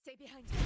Stay behind me.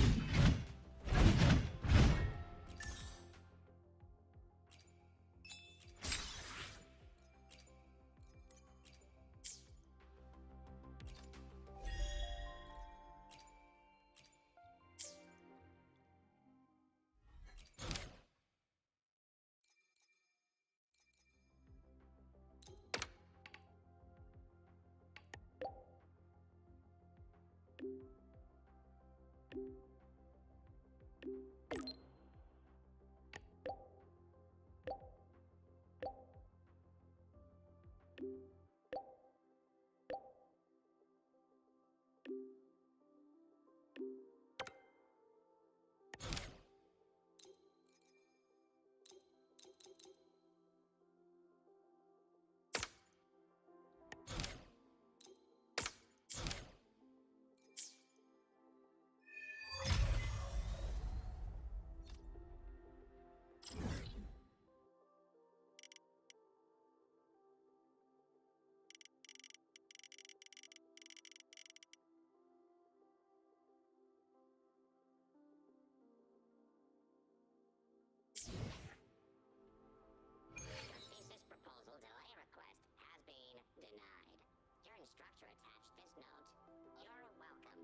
Thesis proposal delay request has been denied. Your instructor attached this note. You're welcome.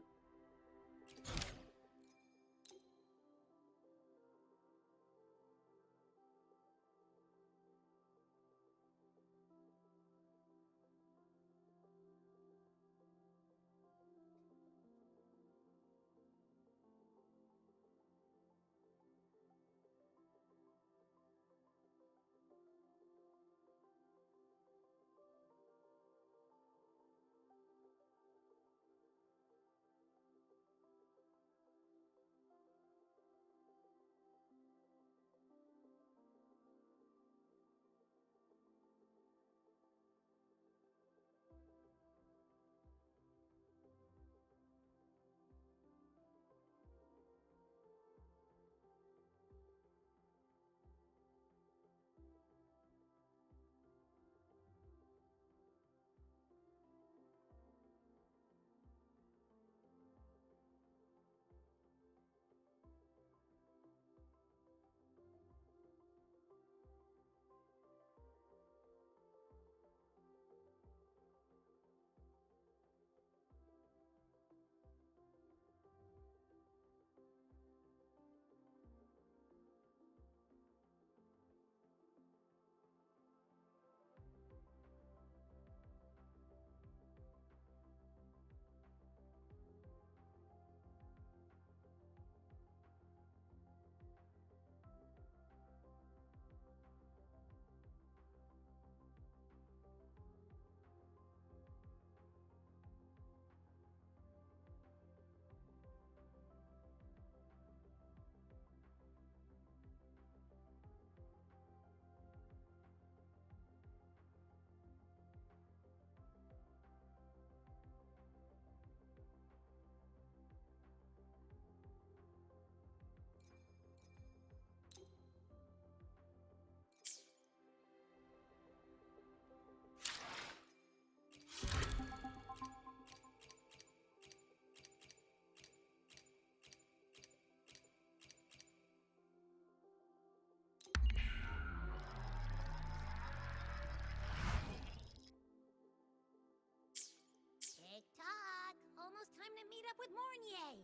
Tick-tock! Almost time to meet up with Mornye!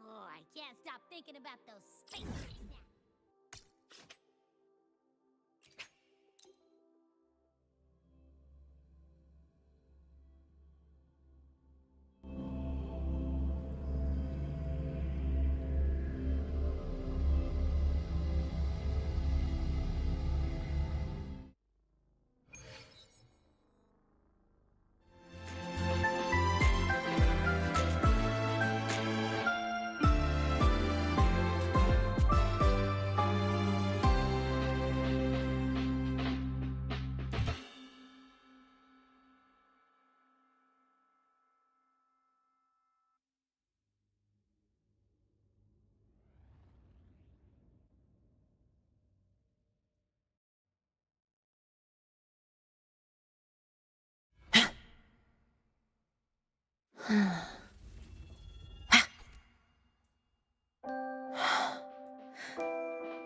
Oh, I can't stop thinking about those space now.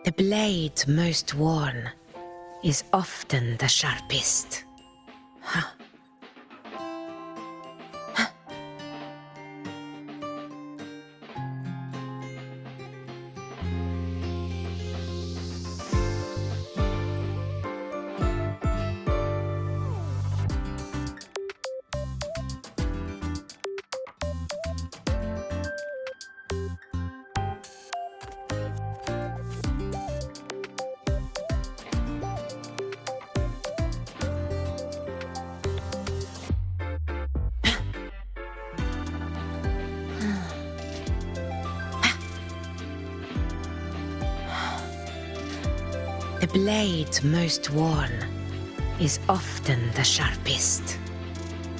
The blade most worn is often the sharpest. Huh. The blade most worn is often the sharpest.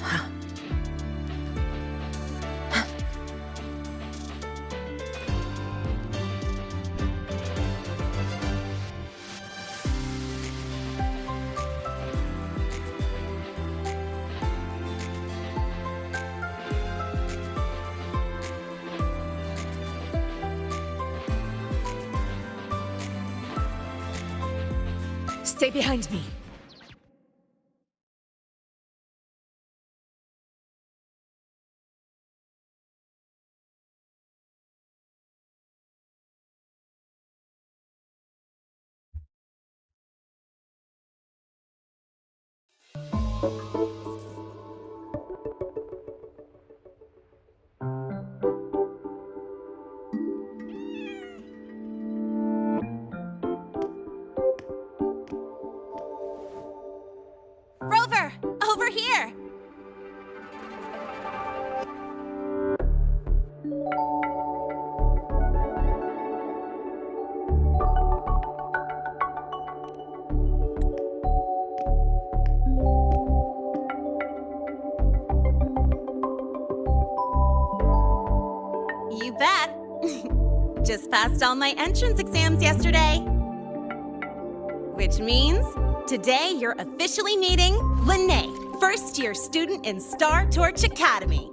Huh. Stay behind me. Rover, over here! You bet. Just passed all my entrance exams yesterday. Which means today you're officially meeting Mornye, first-year student in Star Torch Academy.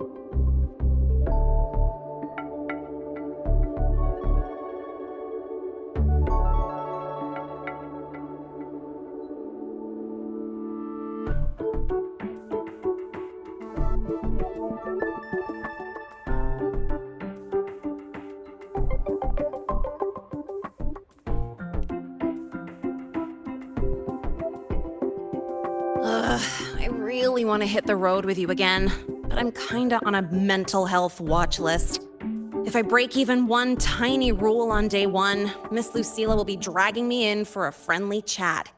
I really want to hit the road with you again, but I'm kinda on a mental health watch list. If I break even one tiny rule on day one, Miss Lucilla will be dragging me in for a friendly chat.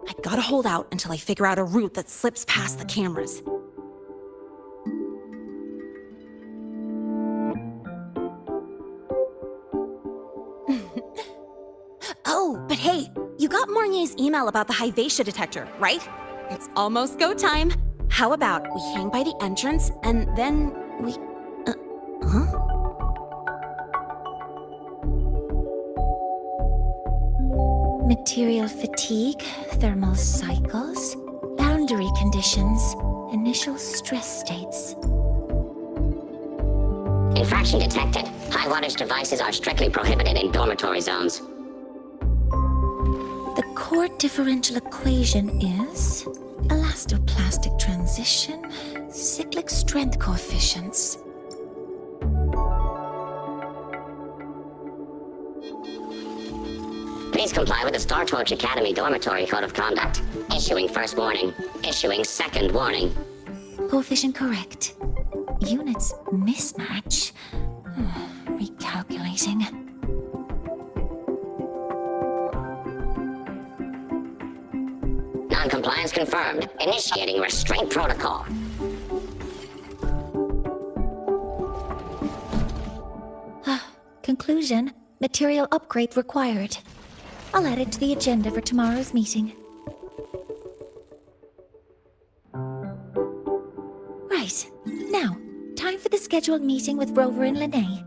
I gotta hold out until I figure out a route that slips past the cameras. Oh, but hey, you got Mornye's email about the Hyvatia detector, right? It's almost go time. How about we hang by the entrance and then we... huh? Material fatigue, thermal cycles, boundary conditions, initial stress states. Infraction detected. High wattage devices are strictly prohibited in dormitory zones. The core differential equation is elastoplastic transition, cyclic strength coefficients. Please comply with the Star Torch Academy Dormitory Code of Conduct. Issuing first warning. Issuing second warning. Coefficient correct. Units mismatch. Recalculating. Non-compliance confirmed. Initiating restraint protocol. Conclusion, material upgrade required. I'll add it to the agenda for tomorrow's meeting. Right, now, time for the scheduled meeting with Rover and Lene.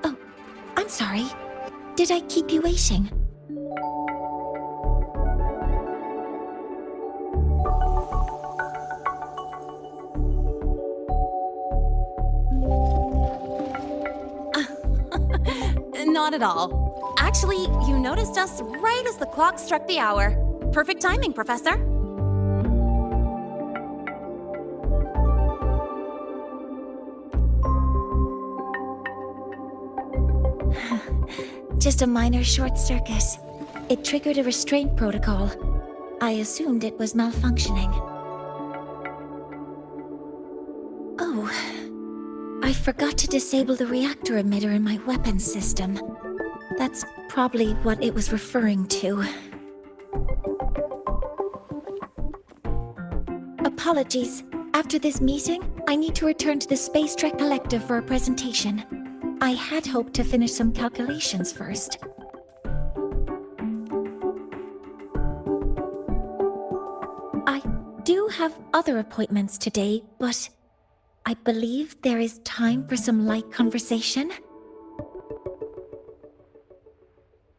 Oh, I'm sorry. Did I keep you waiting? Not at all. Actually, you noticed us right as the clock struck the hour. Perfect timing, Professor. Just a minor short circuit. It triggered a restraint protocol. I assumed it was malfunctioning. Oh, I forgot to disable the reactor emitter in my weapons system. That's probably what it was referring to. Apologies. After this meeting, I need to return to the Space Trek Collective for a presentation. I had hoped to finish some calculations first. I do have other appointments today, but I believe there is time for some light conversation.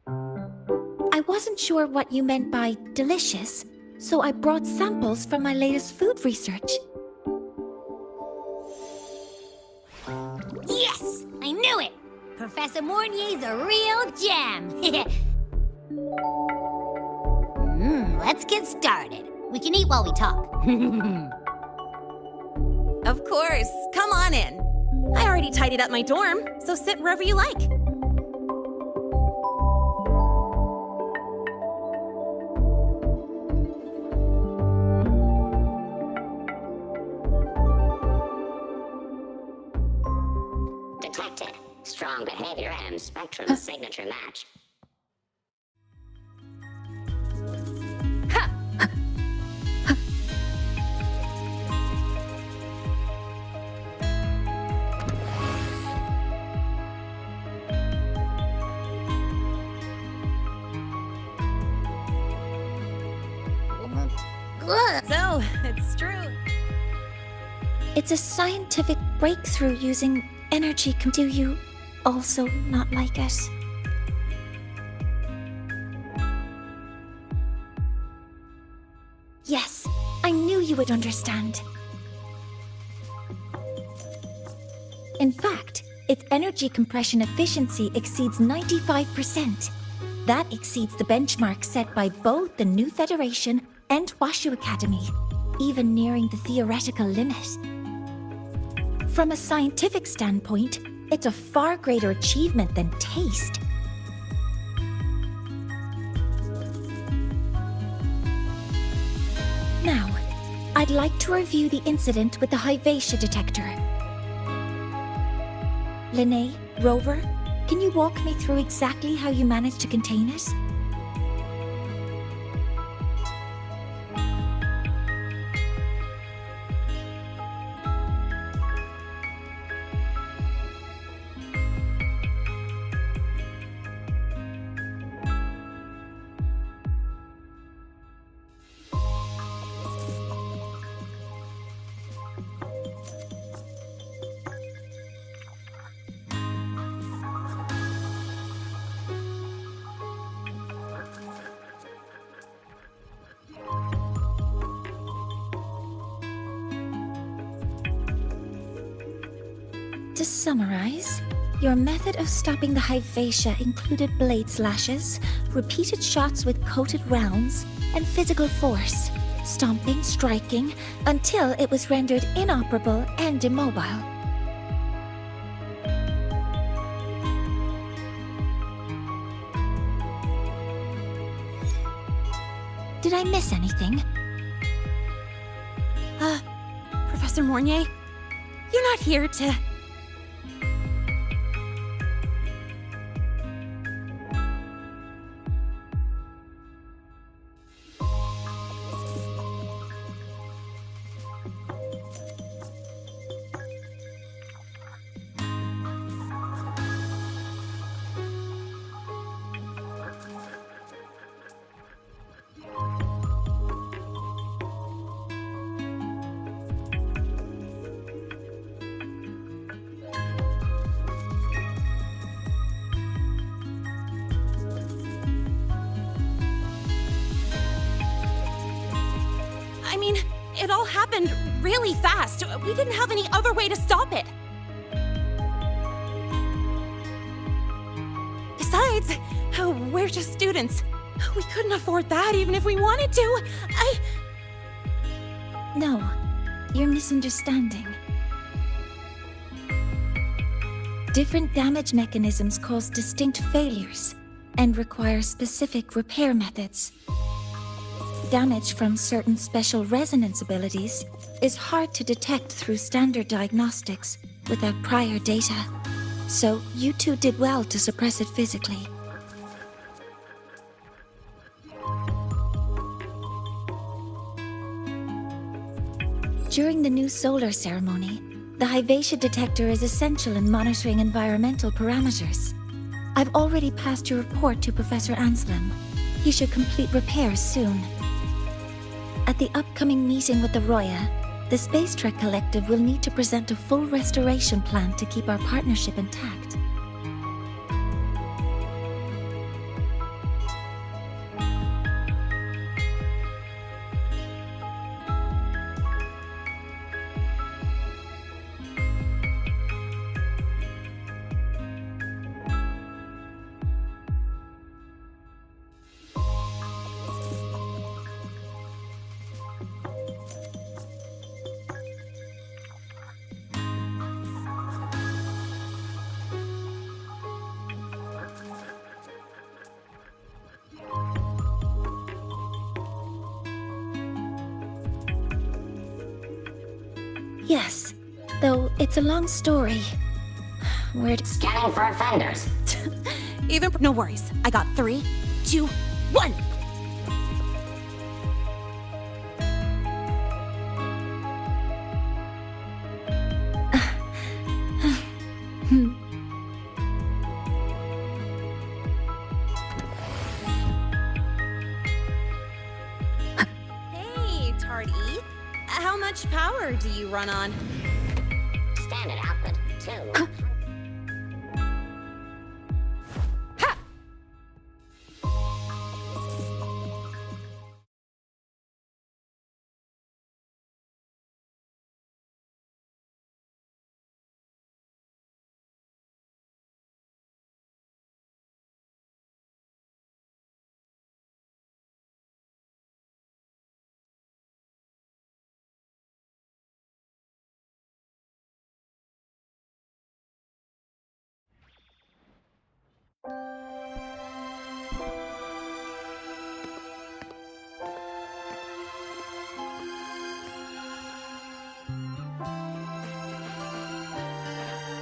I wasn't sure what you meant by delicious, so I brought samples from my latest food research. Yes! I knew it! Professor Mornye's a real gem! Let's get started. We can eat while we talk. Of course. Come on in. I already tidied up my dorm, so sit wherever you like. Detected. Strong behavior and spectrum signature match. So, it's true. It's a scientific breakthrough using energy. Do you also not like it? Yes, I knew you would understand. In fact, its energy compression efficiency exceeds 95%. That exceeds the benchmark set by both the New Federation and Washu Academy, even nearing the theoretical limit. From a scientific standpoint, it's a far greater achievement than taste. Now, I'd like to review the incident with the Hyvatia detector. Linnae, Rover, can you walk me through exactly how you managed to contain it? To summarize, your method of stopping the Hyvatia included blade slashes, repeated shots with coated rounds, and physical force, stomping, striking, until it was rendered inoperable and immobile. Did I miss anything? Professor Mornye, you're not here to... I mean, it all happened really fast. We didn't have any other way to stop it. Besides, we're just students. We couldn't afford that even if we wanted to. No, you're misunderstanding. Different damage mechanisms cause distinct failures and require specific repair methods. Damage from certain special resonance abilities is hard to detect through standard diagnostics without prior data. So you two did well to suppress it physically. During the new solar ceremony, the Hyvatia detector is essential in monitoring environmental parameters. I've already passed your report to Professor Anselm. He should complete repairs soon. At the upcoming meeting with the Roya, the Space Trek Collective will need to present a full restoration plan to keep our partnership intact. Yes, though it's a long story. Scanning for offenders. No worries. I got 3, 2, 1. Hey, Tardy. How much power do you run on? Standard output 2.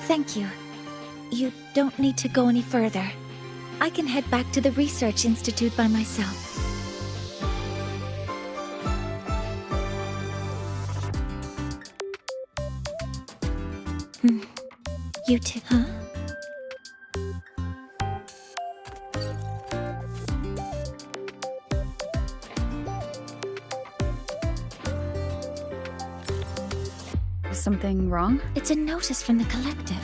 Thank you. You don't need to go any further. I can head back to the Research Institute by myself. You too, huh? Is something wrong? It's a notice from the collective.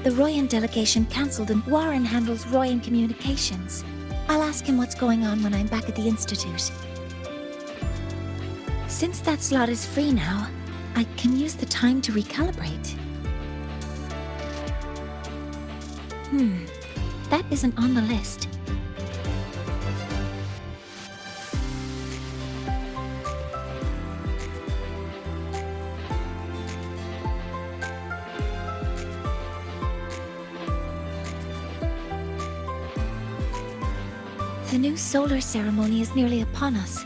The Royan delegation cancelled and Warren handles Royan communications. I'll ask him what's going on when I'm back at the Institute. Since that slot is free now, I can use the time to recalibrate. That isn't on the list. The new solar ceremony is nearly upon us.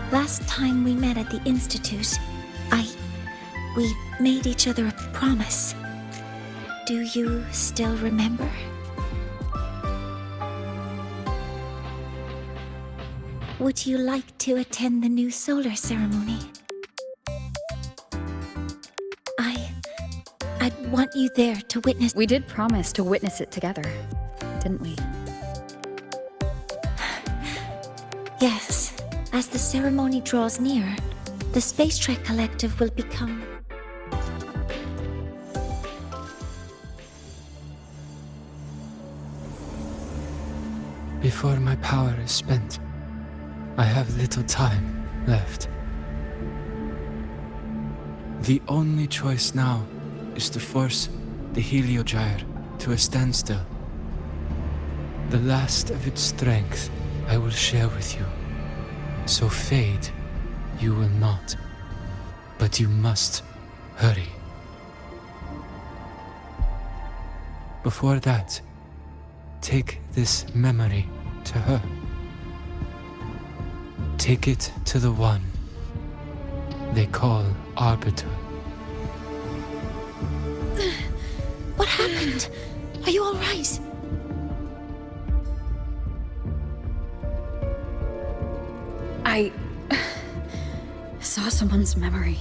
Last time we met at the Institute, we made each other a promise. Do you still remember? Would you like to attend the new solar ceremony? I'd want you there to witness— We did promise to witness it together, didn't we? Yes. As the ceremony draws near, the Space Trek Collective will become— Before my power is spent, I have little time left. The only choice now is to force the Heliogyre to a standstill. The last of its strength I will share with you. So fade, you will not. But you must hurry. Before that, take this memory to her. Take it to the one they call Arbiter. What happened? Are you all right? I saw someone's memory.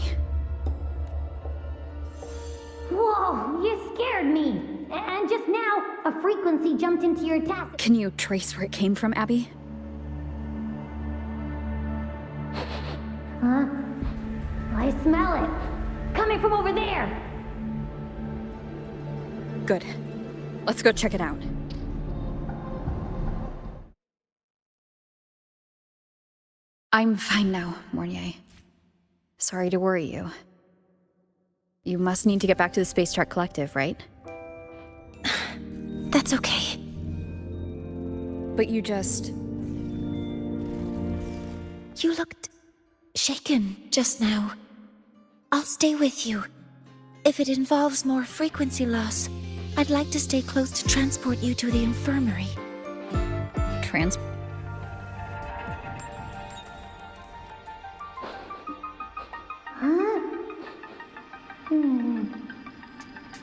Whoa, you scared me. And just now, a frequency jumped into your task. Can you trace where it came from, Abby? Huh? I smell it. Coming from over there. Good. Let's go check it out. I'm fine now, Mornye. Sorry to worry you. You must need to get back to the Space Trek Collective, right? That's okay. But you just... You looked shaken just now. I'll stay with you. If it involves more frequency loss, I'd like to stay close to transport you to the infirmary.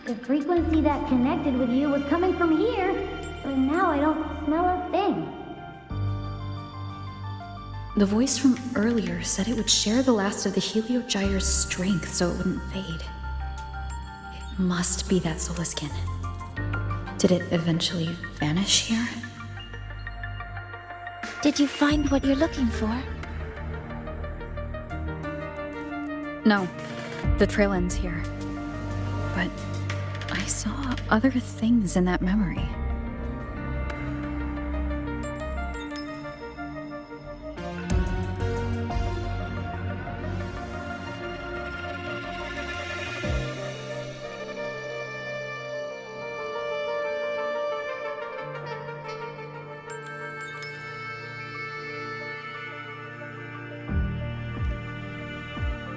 The frequency that connected with you was coming from here, but now I don't smell a thing. The voice from earlier said it would share the last of the Heliogyre's strength so it wouldn't fade. It must be that solar skin. Did it eventually vanish here? Did you find what you're looking for? No. The trail ends here. But I saw other things in that memory.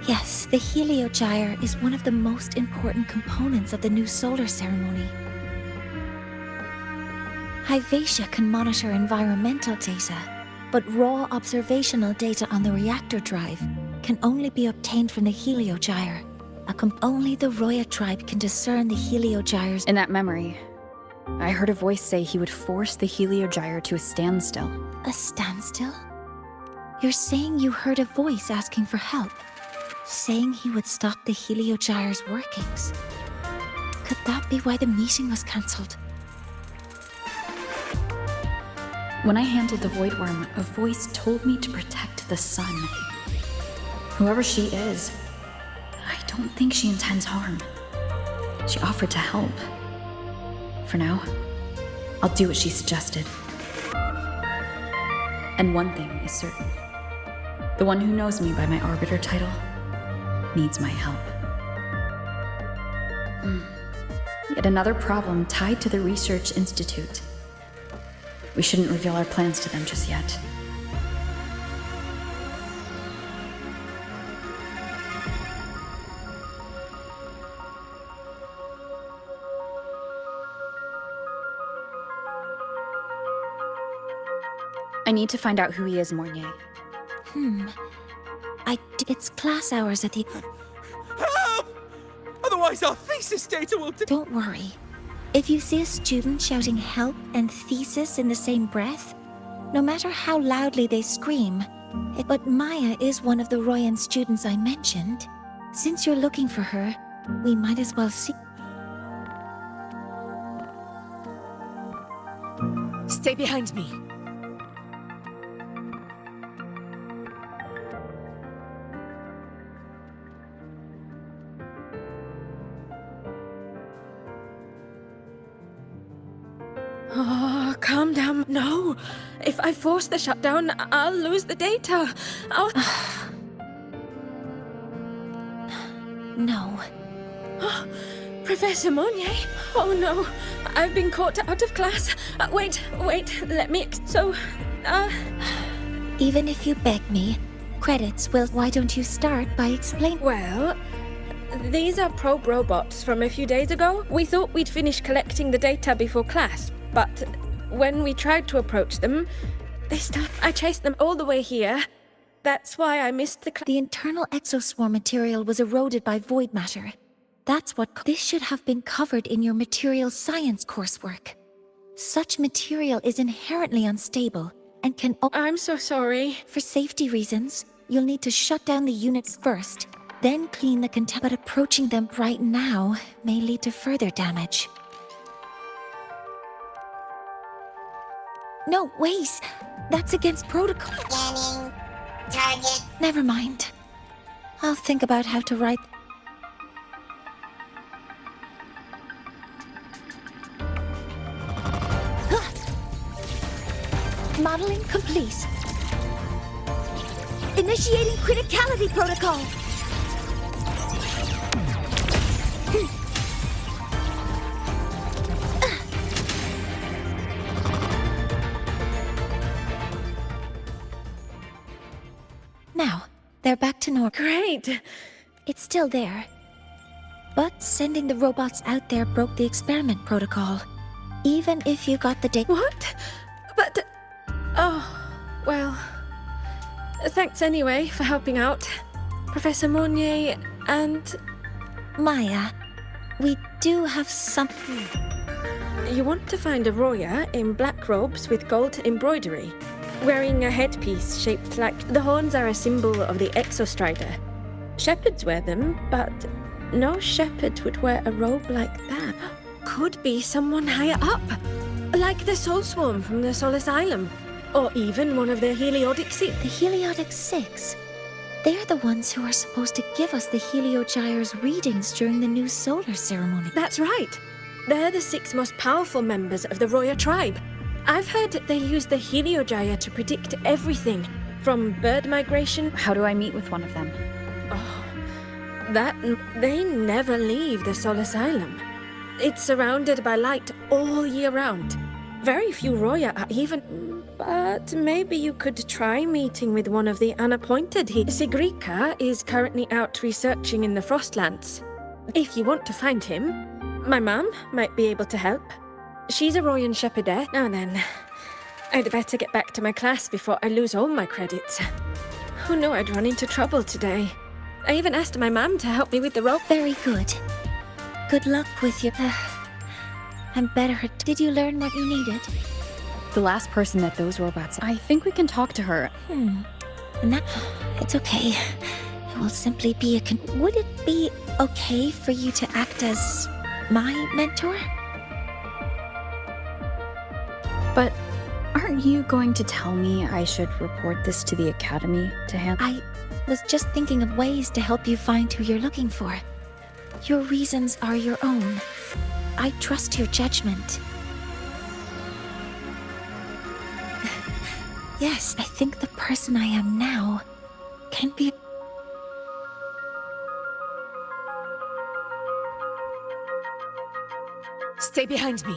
Yes, the Heliogyre is one of the most important components of the new solar ceremony. Hyvatia can monitor environmental data, but raw observational data on the reactor drive can only be obtained from the Heliogyre. Only the Roya tribe can discern the Heliogyre's... In that memory, I heard a voice say he would force the Heliogyre to a standstill. A standstill? You're saying you heard a voice asking for help? Saying he would stop the Heliogyre's workings? Could that be why the meeting was cancelled? When I handled the Void Worm, a voice told me to protect the sun. Whoever she is, I don't think she intends harm. She offered to help. For now, I'll do what she suggested. And one thing is certain. The one who knows me by my Arbiter title needs my help. Yet another problem tied to the Research Institute. We shouldn't reveal our plans to them just yet. I need to find out who he is, Mornye. It's class hours at the... Help! Otherwise our thesis data will... Don't worry. If you see a student shouting help and thesis in the same breath, no matter how loudly they scream, but Maya is one of the Royan students I mentioned. Since you're looking for her, we might as well see... Stay behind me. Oh, calm down. No. If I force the shutdown, I'll lose the data. No. Professor Mornye? Oh no, I've been caught out of class. Wait, let me. Even if you beg me, credits will. Why don't you start by explaining? Well, these are probe robots from a few days ago. We thought we'd finish collecting the data before class, but when we tried to approach them, they stopped. I chased them all the way here. That's why I missed the class. The internal exoswarm material was eroded by void matter. That's what. This should have been covered in your material science coursework. Such material is inherently unstable and can. I'm so sorry. For safety reasons, you'll need to shut down the units first, then clean the content. But approaching them right now may lead to further damage. No, wait! That's against protocol. Scanning. Target. Never mind. I'll think about how to write. Modeling complete. Initiating criticality protocol. Now, they're back to normal. Great. It's still there. But sending the robots out there broke the experiment protocol. Even if you got the data. What? But. Oh, well. Thanks anyway for helping out, Professor Mornye and. Maya, we do have something. You want to find a Roya in black robes with gold embroidery, wearing a headpiece shaped like. The horns are a symbol of the Exostrider. Shepherds wear them, but no shepherd would wear a robe like that. Could be someone higher up, like the Soul Swarm from the Soul Asylum, or even one of the Heliotic Six. The Heliotic Six. They're the ones who are supposed to give us the Heliogyre's readings during the new solar ceremony. That's right. They're the 6 most powerful members of the Roya tribe. I've heard they use the Heliogyre to predict everything, from bird migration. How do I meet with one of them? They never leave the Soul Asylum. It's surrounded by light all year round. Very few Roya are even. But maybe you could try meeting with one of the unappointed. Sigrika is currently out researching in the Frostlands. If you want to find him, my mum might be able to help. She's a Royan shepherdess. Now then, I'd better get back to my class before I lose all my credits. Who knew I'd run into trouble today? I even asked my mum to help me with the rope. Very good. Good luck with your. I'm better. Did you learn what you needed? The last person that those robots. I think we can talk to her. And that. It's okay. It will simply be a. Would it be okay for you to act as my mentor? But aren't you going to tell me I should report this to the Academy to handle? I was just thinking of ways to help you find who you're looking for. Your reasons are your own. I trust your judgment. Yes, I think the person I am now can be. Stay behind me.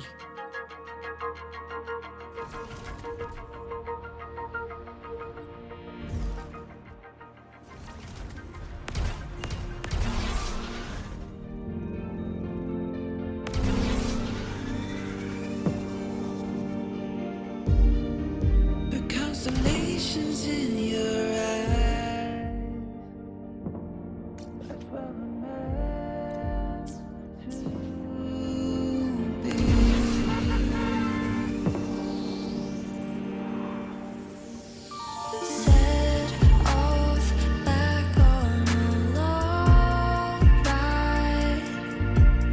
Constellations in your eyes. That's where I'm meant to be. Set off back on a long ride,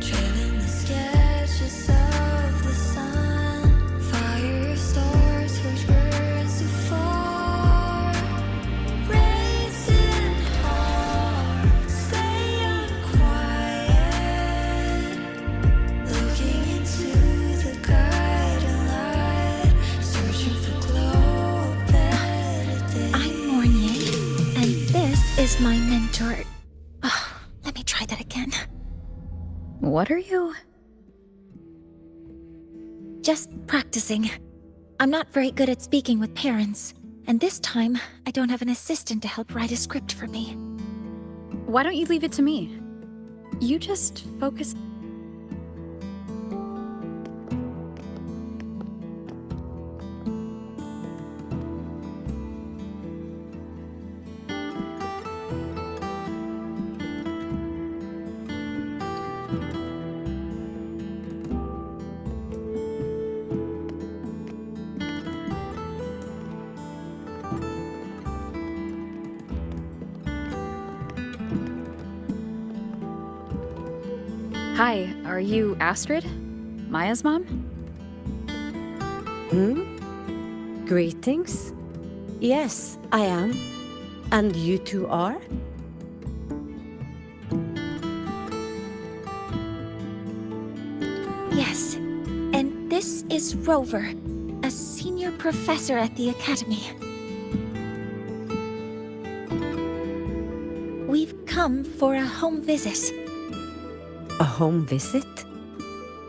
trailing the sketches of the sun. Fire stars which burns afar, racing hard, staying quiet, looking into the guiding light, searching for glow better I'm Mornye, and this is my mentor. Let me try that again. What are you? Just practicing. I'm not very good at speaking with parents, and this time I don't have an assistant to help write a script for me. Why don't you leave it to me? You just focus. Hi, are you Astrid? Maya's mom? Greetings. Yes, I am. And you two are? Yes, and this is Rover, a senior professor at the academy. We've come for a home visit. A home visit?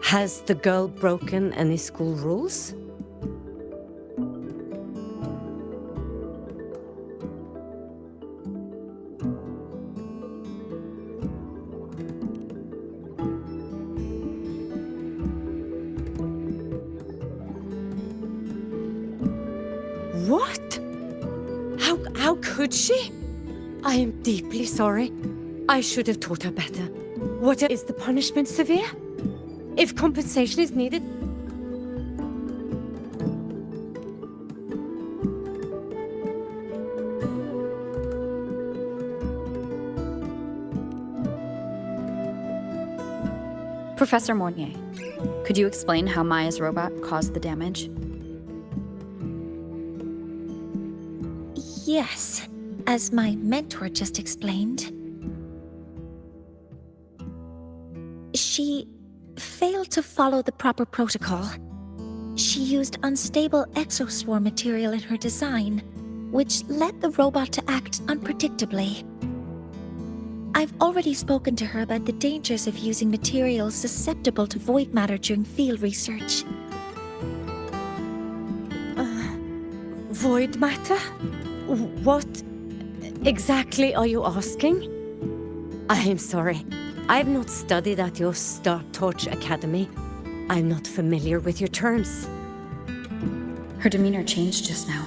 Has the girl broken any school rules? What? How could she? I am deeply sorry. I should have taught her better. What is the punishment severe? If compensation is needed... Professor Mornye, could you explain how Maya's robot caused the damage? Yes, as my mentor just explained. She failed to follow the proper protocol. She used unstable exoswarm material in her design, which led the robot to act unpredictably. I've already spoken to her about the dangers of using materials susceptible to void matter during field research. Void matter? What exactly are you asking? I am sorry. I have not studied at your Star Torch Academy. I'm not familiar with your terms. Her demeanor changed just now.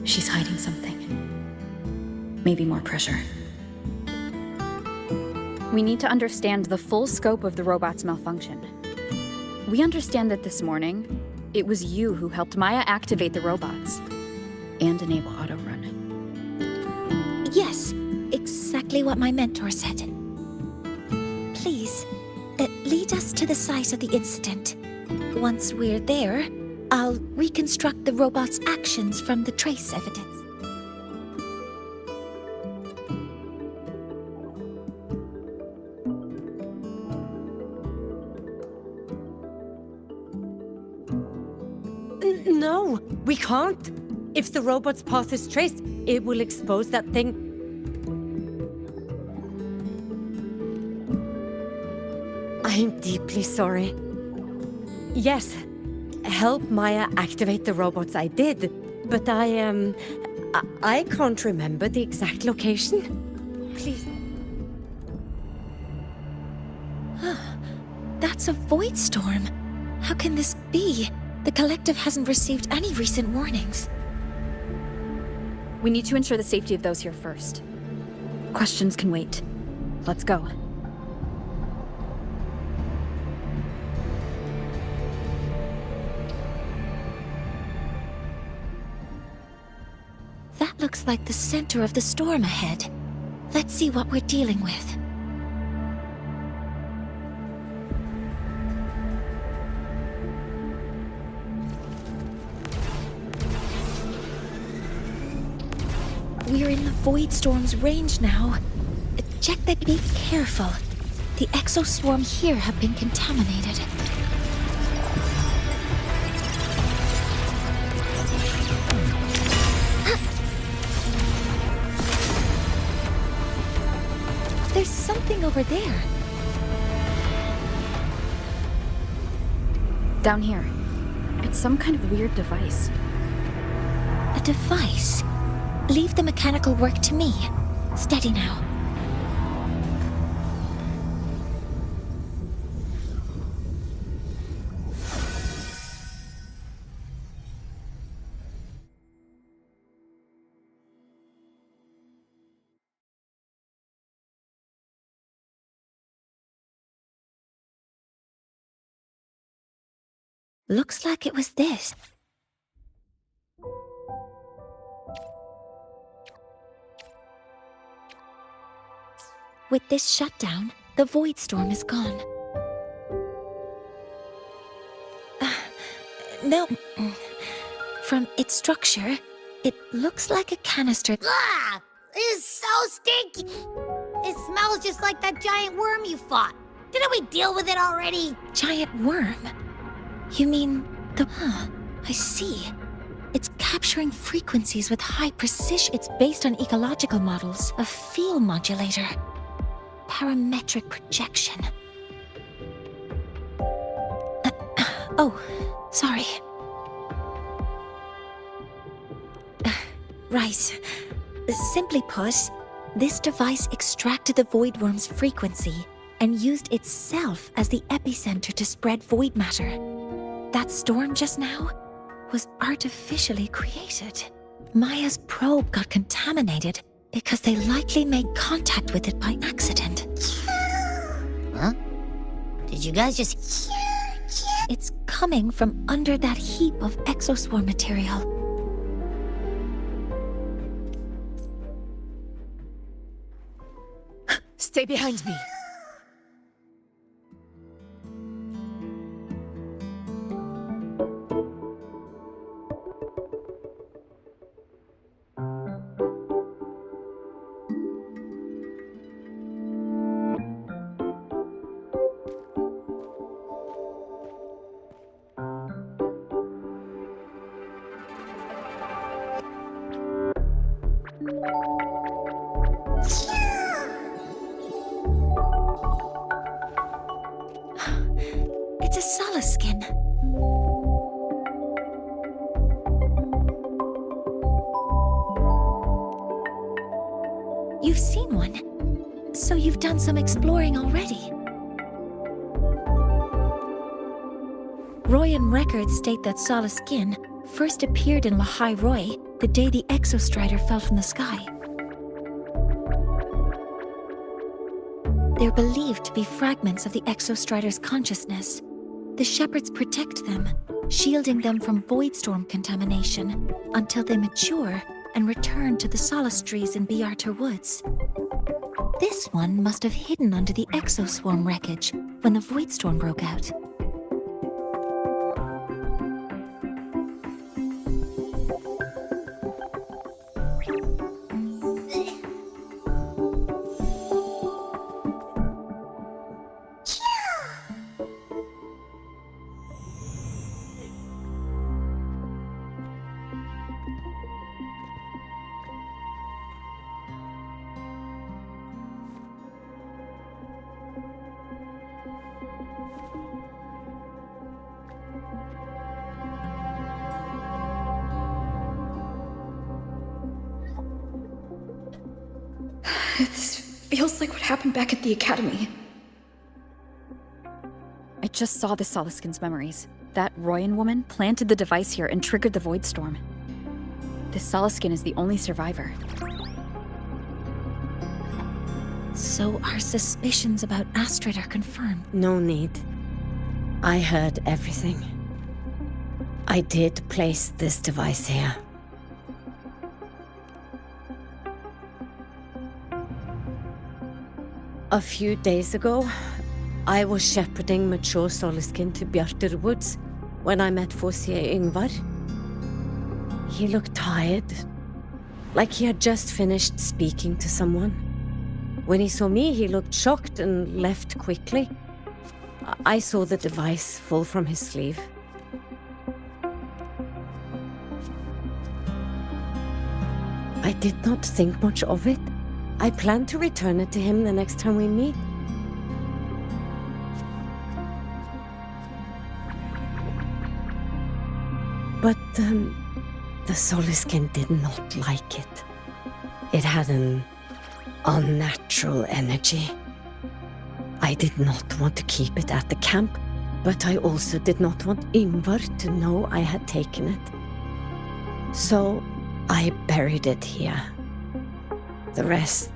She's hiding something. Maybe more pressure. We need to understand the full scope of the robot's malfunction. We understand that this morning, it was you who helped Maya activate the robots and enable auto-run. Yes, exactly what my mentor said. Please, lead us to the site of the incident. Once we're there, I'll reconstruct the robot's actions from the trace evidence. No, we can't. If the robot's path is traced, it will expose that thing. I am deeply sorry. Yes, help Maya activate the robots I did, but I can't remember the exact location. Please. That's a void storm. How can this be? The collective hasn't received any recent warnings. We need to ensure the safety of those here first. Questions can wait. Let's go. That looks like the center of the storm ahead. Let's see what we're dealing with. We're in the void storm's range now. Check that. Be careful. The exoswarm here have been contaminated. There's something over there. Down here. It's some kind of weird device. A device? Leave the mechanical work to me. Steady now. Looks like it was this. With this shutdown, the void storm is gone. No. From its structure, it looks like a canister. Ugh! This is so stinky! It smells just like that giant worm you fought. Didn't we deal with it already? Giant worm? You mean the... I see. It's capturing frequencies with high precision. It's based on ecological models, a field modulator. Parametric projection. Oh, sorry. Right. Simply put, this device extracted the void worm's frequency and used itself as the epicenter to spread void matter. That storm just now was artificially created. Maya's probe got contaminated because they likely made contact with it by accident. Huh? Did you guys just... It's coming from under that heap of exoswarm material. Stay behind me. It's a solace skin. You've seen one, so you've done some exploring already. Royan records state that Solace skin first appeared in Lahai Roy the day the Exostrider fell from the sky. They're believed to be fragments of the Exostrider's consciousness. The shepherds protect them, shielding them from void storm contamination until they mature and return to the Solace trees in Biarter Woods. This one must have hidden under the exoswarm wreckage when the void storm broke out. This feels like what happened back at the academy. I just saw the Solaskin's memories. That Royan woman planted the device here and triggered the void storm. This Solaskin is the only survivor. So our suspicions about Astrid are confirmed. No need. I heard everything. I did place this device here. A few days ago, I was shepherding mature Solaskin to Bjarter Woods when I met Fossier Yngvar. He looked tired, like he had just finished speaking to someone. When he saw me, he looked shocked and left quickly. I saw the device fall from his sleeve. I did not think much of it. I plan to return it to him the next time we meet. the Soliskin did not like it. It had an unnatural energy. I did not want to keep it at the camp, but I also did not want Ingvar to know I had taken it. So I buried it here. The rest,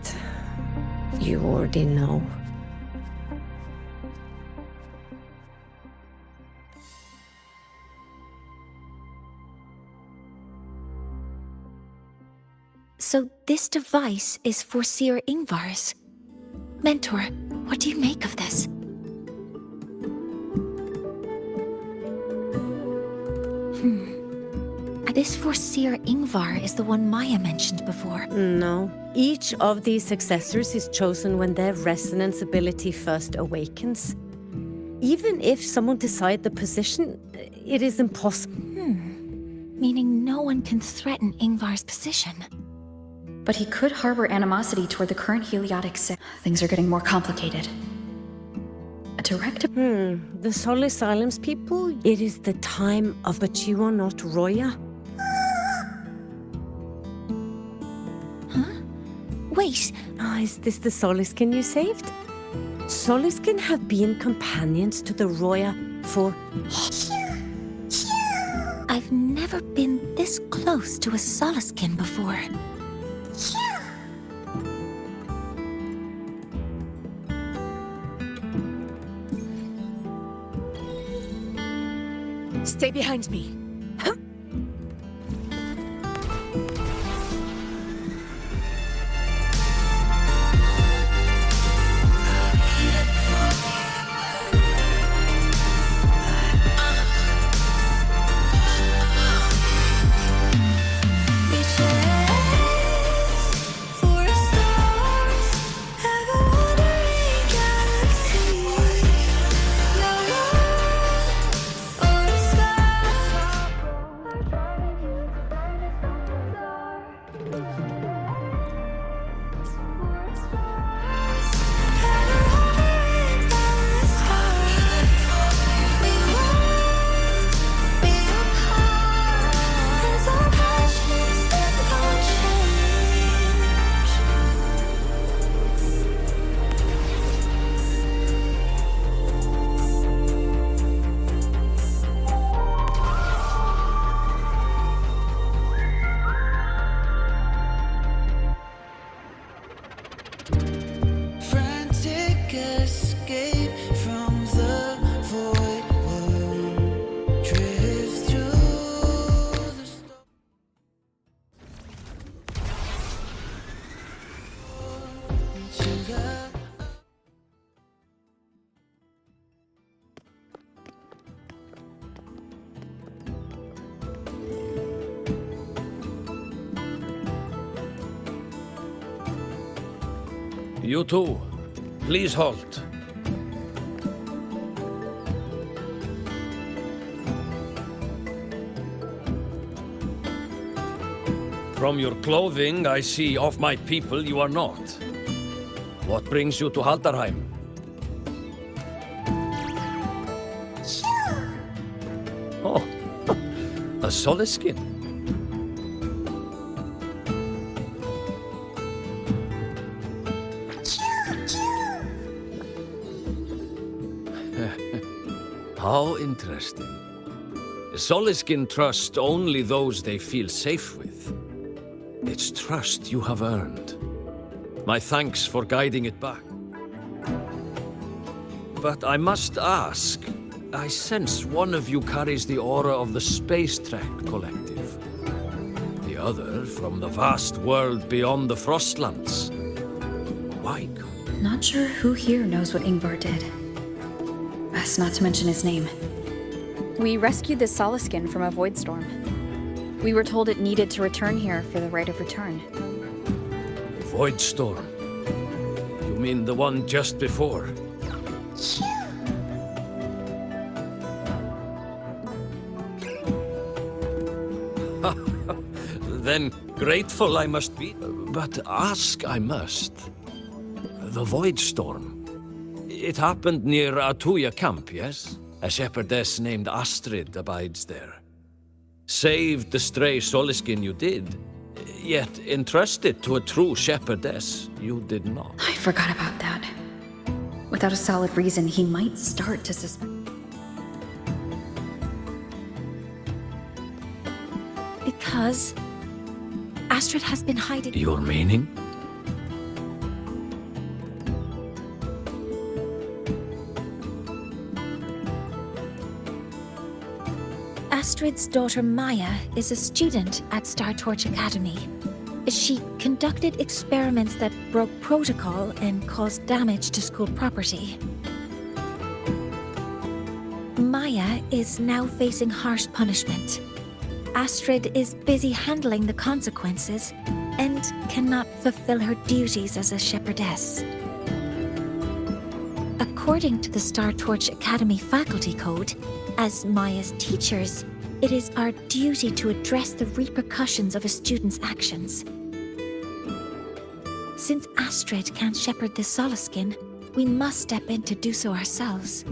you already know. So this device is for Seer Ingvar's. Mentor, what do you make of this? This for Seer Ingvar is the one Maya mentioned before. No. Each of these successors is chosen when their resonance ability first awakens. Even if someone decides the position, it is impossible. Meaning no one can threaten Ingvar's position. But he could harbor animosity toward the current heliotic Things are getting more complicated. A direct... The Solis Islands people, it is the time of... But you are not Roya. Wait, Is this the Soliskin you saved? Soliskin have been companions to the Roya for... I've never been this close to a Soliskin before. Stay behind me. For stars, have a wandering galaxy. No world or sky. Have a wandering boundless heart. We won't be apart, as our passions never frantic escape from the void world, drift through the to the You too. Please halt. From your clothing, I see of my people you are not. What brings you to Haldarheim? Oh, a Soliskin. How interesting. Soliskin trust only those they feel safe with. It's trust you have earned. My thanks for guiding it back. But I must ask, I sense one of you carries the aura of the Space Trek Collective. The other from the vast world beyond the Frostlands. Why? Not sure who here knows what Ingvar did. Best not to mention his name. We rescued the Soliskin from a void storm. We were told it needed to return here for the right of return. Void Storm. You mean the one just before? Then grateful I must be. But ask I must. The Void Storm. It happened near Atuya camp, yes? A shepherdess named Astrid abides there. saved the stray Soliskin you did, yet entrusted to a true shepherdess you did not. I forgot about that. Without a solid reason, he might start to suspect. Because Astrid has been hiding. Your meaning? Astrid's daughter Maya is a student at Star Torch Academy. She conducted experiments that broke protocol and caused damage to school property. Maya is now facing harsh punishment. Astrid is busy handling the consequences and cannot fulfill her duties as a shepherdess. According to the Star Torch Academy faculty code, as Maya's teachers, it is our duty to address the repercussions of a student's actions. Since Astrid can't shepherd the Soliskin, we must step in to do so ourselves.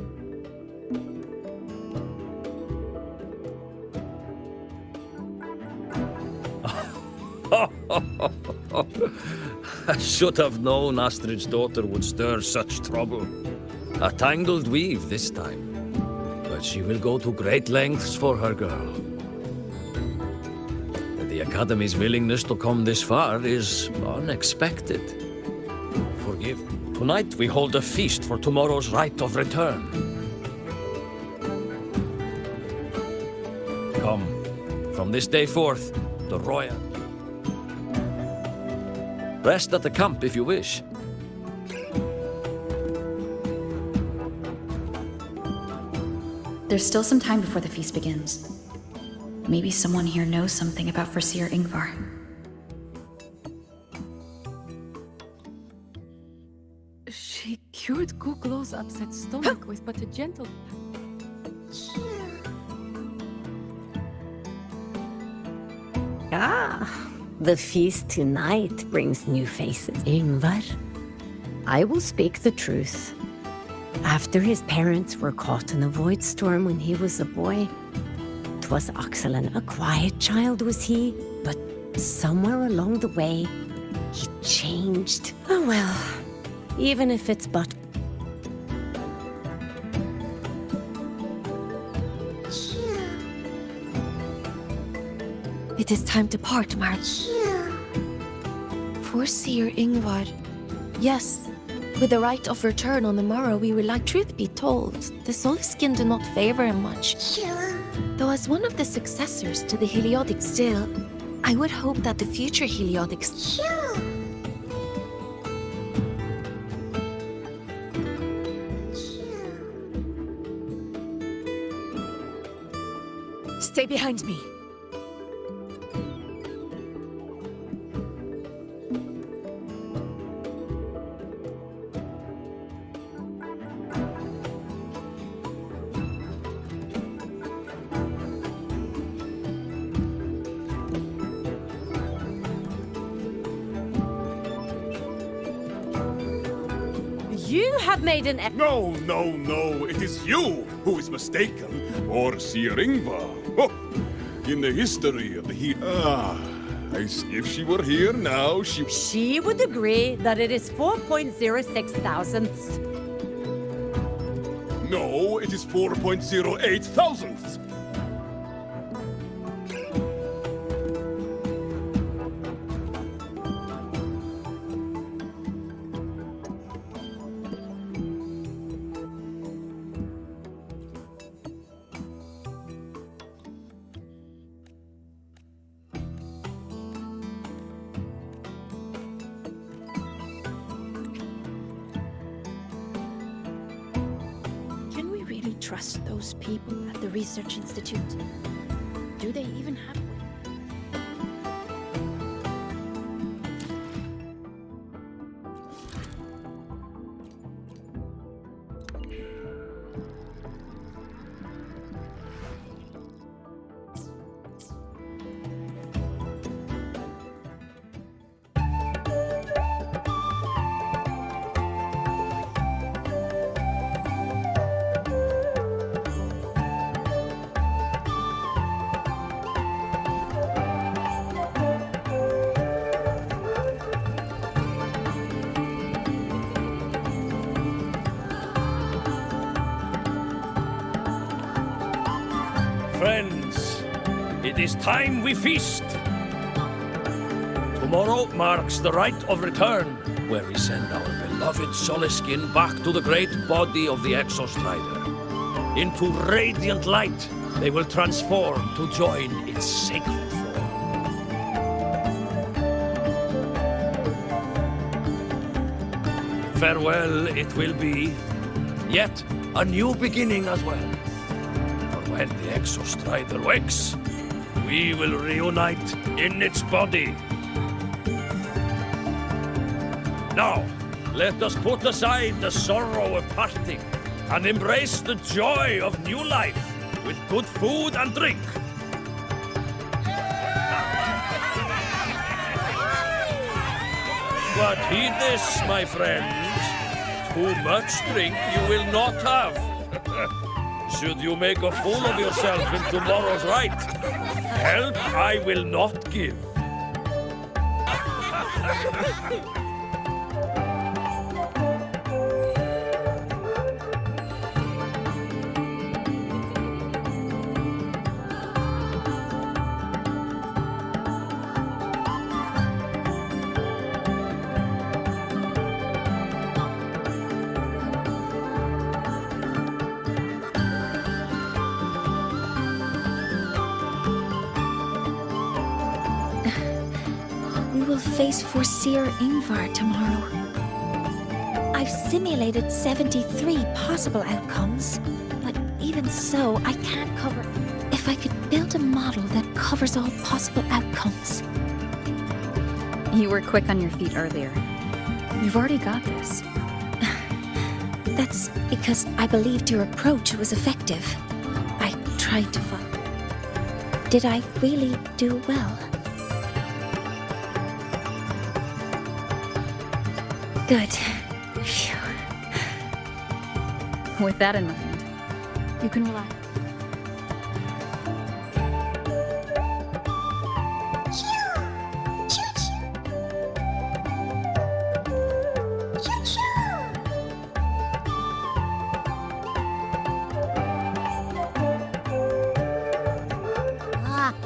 I should have known Astrid's daughter would stir such trouble. A tangled weave this time. But she will go to great lengths for her girl. The Academy's willingness to come this far is unexpected. Forgive. Tonight we hold a feast for tomorrow's rite of return. Come, from this day forth, the Royal. Rest at the camp if you wish. There's still some time before the feast begins. Maybe someone here knows something about Foreseer Ingvar. She cured Kuklow's upset stomach with but a gentle... The feast tonight brings new faces. Ingvar, I will speak the truth. After his parents were caught in a void storm when he was a boy, 'twas Oxelen, a quiet child was he, but somewhere along the way, he changed. Oh well, even if it's but... It is time to part, March. Foreseer Ingvar. Yes, with the right of return on the morrow, we will, like truth be told, the Soliskin do not favor him much. Though as one of the successors to the Heliodic still, I would hope that the future Heliodics... Stay behind me. You have made an... No, no, no. It is you who is mistaken. Or Seer Ingvar. Oh, in the history of the if she were here now, she... She would agree that it is 4.06 thousandths. No, it is 4.08 thousandths. Trust those people at the Research Institute? Do they even have one? It is time we feast. Tomorrow marks the rite of return, where we send our beloved Soliskin back to the great body of the Exostrider. Into radiant light, they will transform to join its sacred form. Farewell it will be, yet a new beginning as well. For when the Exostrider wakes, we will reunite in its body. Now, let us put aside the sorrow of parting and embrace the joy of new life with good food and drink. But heed this, my friends. Too much drink you will not have. Should you make a fool of yourself in tomorrow's rite, help I will not give. We will face Forseer Ingvar tomorrow. I've simulated 73 possible outcomes, but even so, I can't cover... If I could build a model that covers all possible outcomes. You were quick on your feet earlier. You've already got this. That's because I believed your approach was effective. I tried to find... Did I really do well? Good. Phew. With that in mind, you can relax.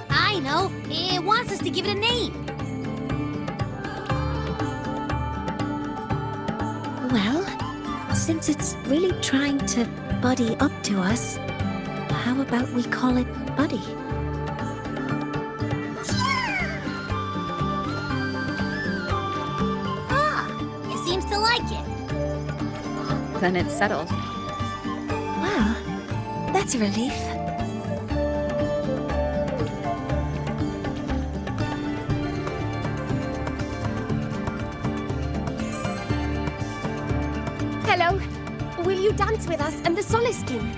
I know. It wants us to give it a name. Well, since it's really trying to buddy up to us, how about we call it Buddy? It seems to like it. Then it's settled. Well, that's a relief. Hello. Will you dance with us and the Soliskin?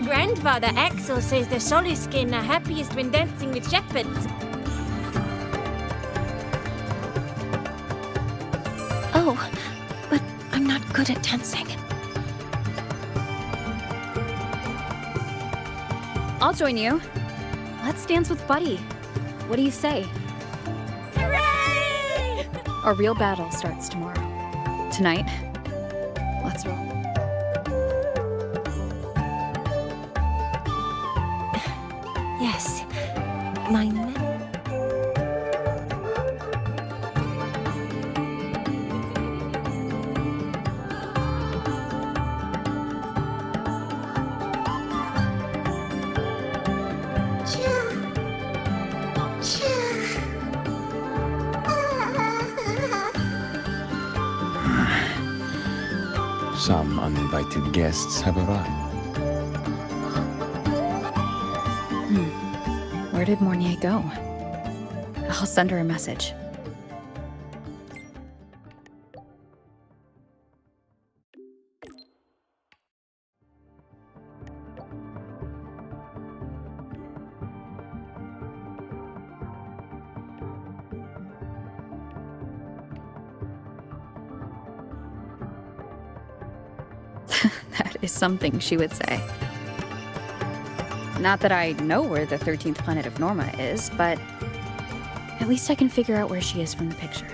Grandfather Axel says the Soliskin are happiest when dancing with shepherds. Oh, but I'm not good at dancing. I'll join you. Let's dance with Buddy. What do you say? Hooray! Our real battle starts tomorrow. Tonight, let's roll. Yes, my Some uninvited guests have arrived. Where did Mornye go? I'll send her a message. That is something she would say. Not that I know where the 13th planet of Norma is, but at least I can figure out where she is from the picture.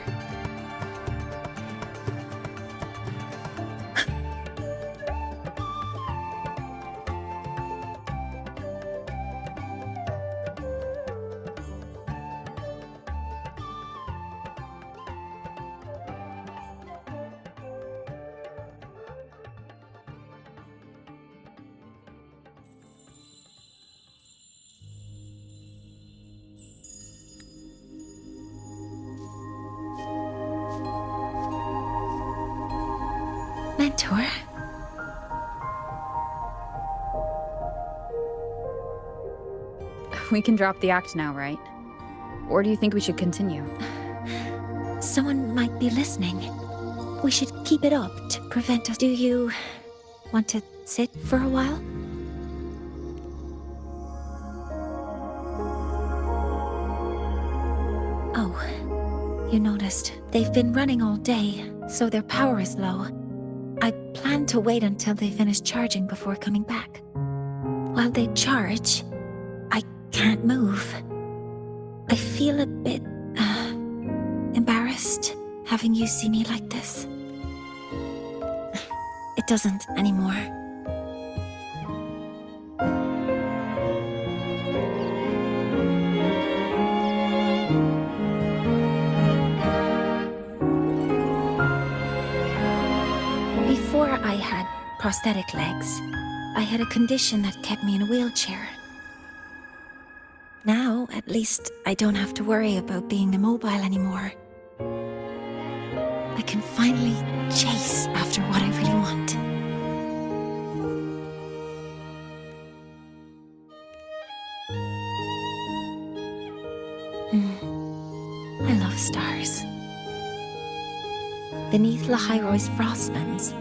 Mentor? We can drop the act now, right? Or do you think we should continue? Someone might be listening. We should keep it up to prevent us. Do you want to sit for a while? Oh, you noticed. They've been running all day, so their power is low. I plan to wait until they finish charging before coming back. While they charge, I can't move. I feel a bit embarrassed having you see me like this. It doesn't anymore. Before I had prosthetic legs, I had a condition that kept me in a wheelchair. Now, at least, I don't have to worry about being immobile anymore. I can finally chase after what I really want. I love stars. Beneath Lahairoy's frostlands,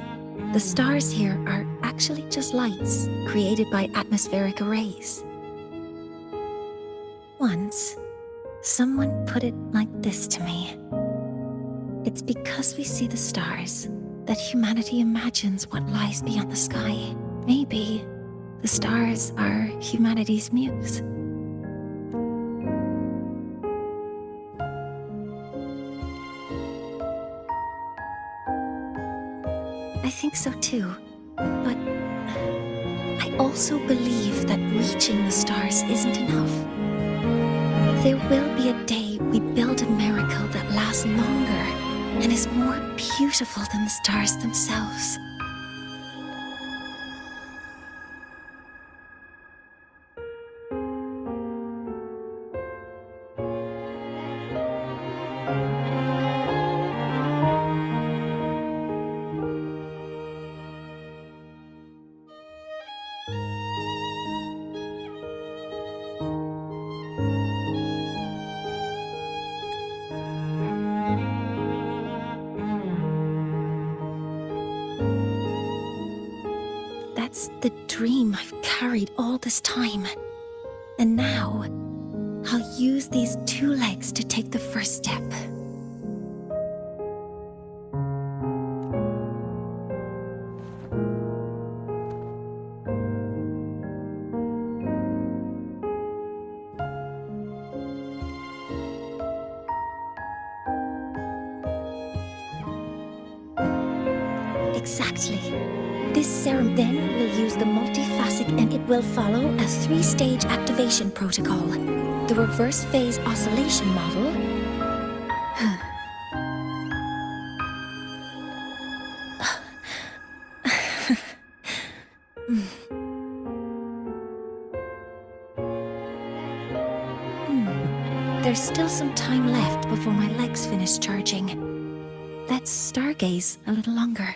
the stars here are actually just lights created by atmospheric arrays. Once, someone put it like this to me. It's because we see the stars that humanity imagines what lies beyond the sky. Maybe the stars are humanity's muse. I think so too, but I also believe that reaching the stars isn't enough. There will be a day we build a miracle that lasts longer and is more beautiful than the stars themselves. That's the dream I've carried all this time. And now, I'll use these 2 legs to take the first step. Exactly. This serum then will use the multifaceted and it will follow a 3-stage activation protocol. The reverse phase oscillation model. There's still some time left before my legs finish charging. Let's stargaze a little longer.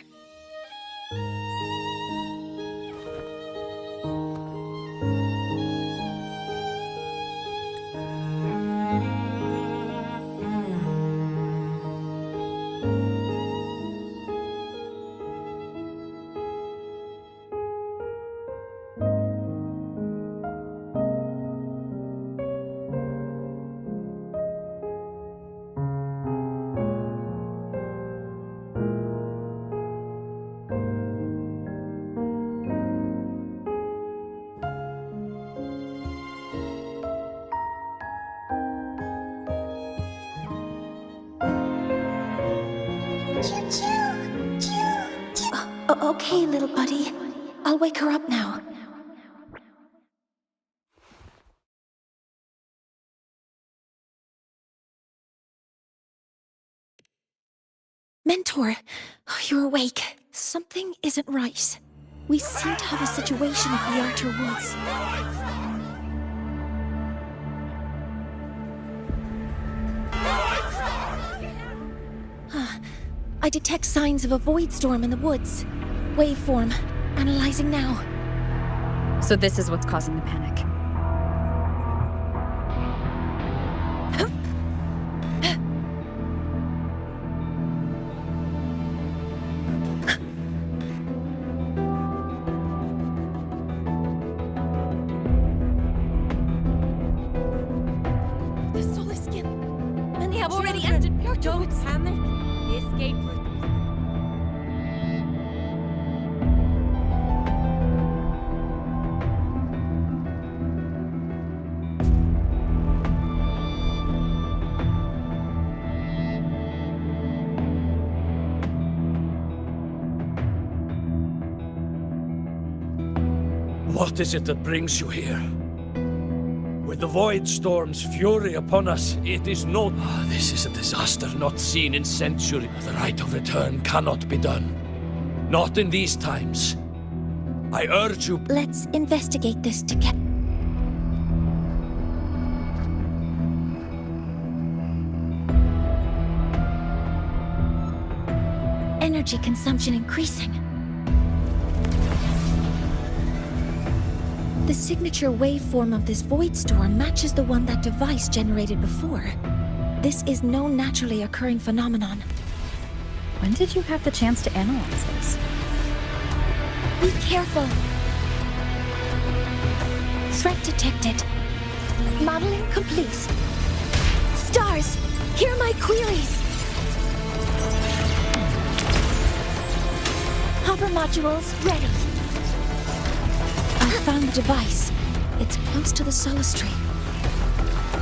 Okay, little buddy. I'll wake her up now. Mentor, you're awake. Something isn't right. We seem to have a situation at the Archer Woods. I detect signs of a void storm in the woods. waveform. Analyzing now. So this is what's causing the panic. The solar skin. Many have already entered Purto. Don't panic. The escape route. What is it that brings you here? With the Void Storm's fury upon us, it is no... this is a disaster not seen in centuries. The right of return cannot be done. Not in these times. I urge you... Let's investigate this together. Energy consumption increasing. The signature waveform of this void storm matches the one that device generated before. This is no naturally occurring phenomenon. When did you have the chance to analyze this? Be careful. Threat detected. Modeling complete. Stars, hear my queries. Hover modules ready. I found the device. It's close to the Solistry.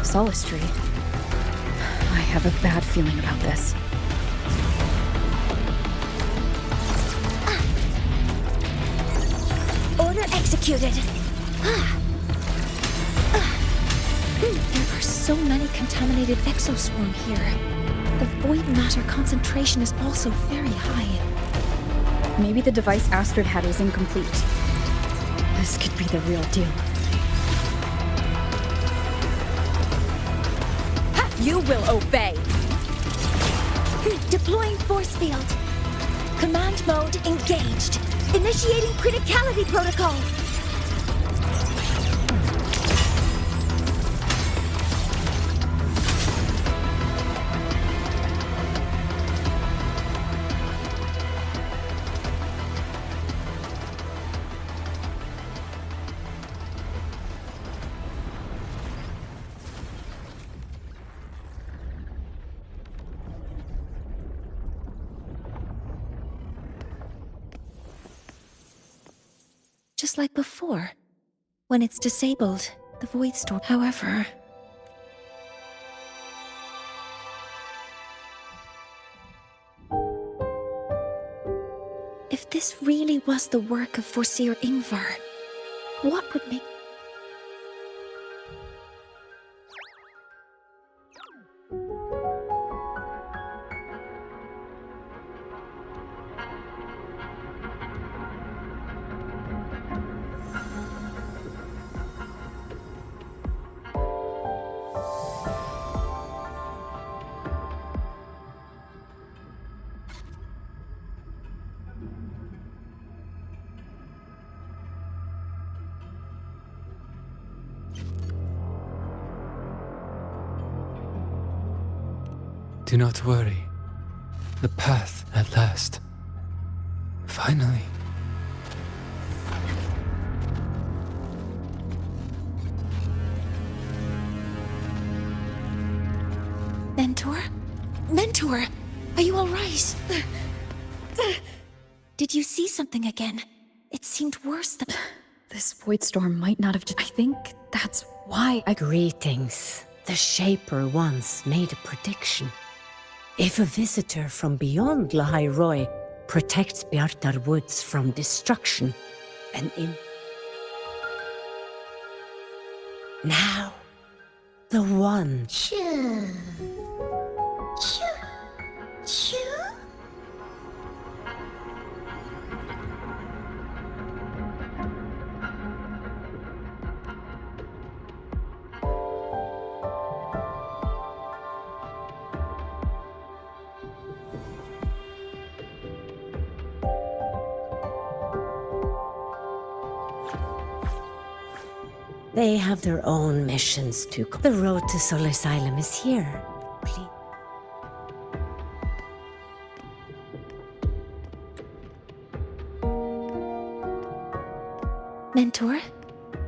Solistry? I have a bad feeling about this. Order executed. There are so many contaminated exoswarm here. The void matter concentration is also very high. Maybe the device Astrid had was incomplete. This could be the real deal. You will obey. Deploying force field. Command mode engaged. Initiating criticality protocol. Just like before. When it's disabled, the void storm. However... If this really was the work of Foreseer Ingvar, what would make... Do not worry. The path at last. Finally. Mentor? Mentor! Are you alright? Did you see something again? It seemed worse than... This void storm might not have... I think that's why I... Greetings. The Shaper once made a prediction. If a visitor from beyond Lahai Roy protects Bjartar Woods from destruction, Now, the one... They have their own missions to. The road to Soul Asylum is here. Please. Mentor,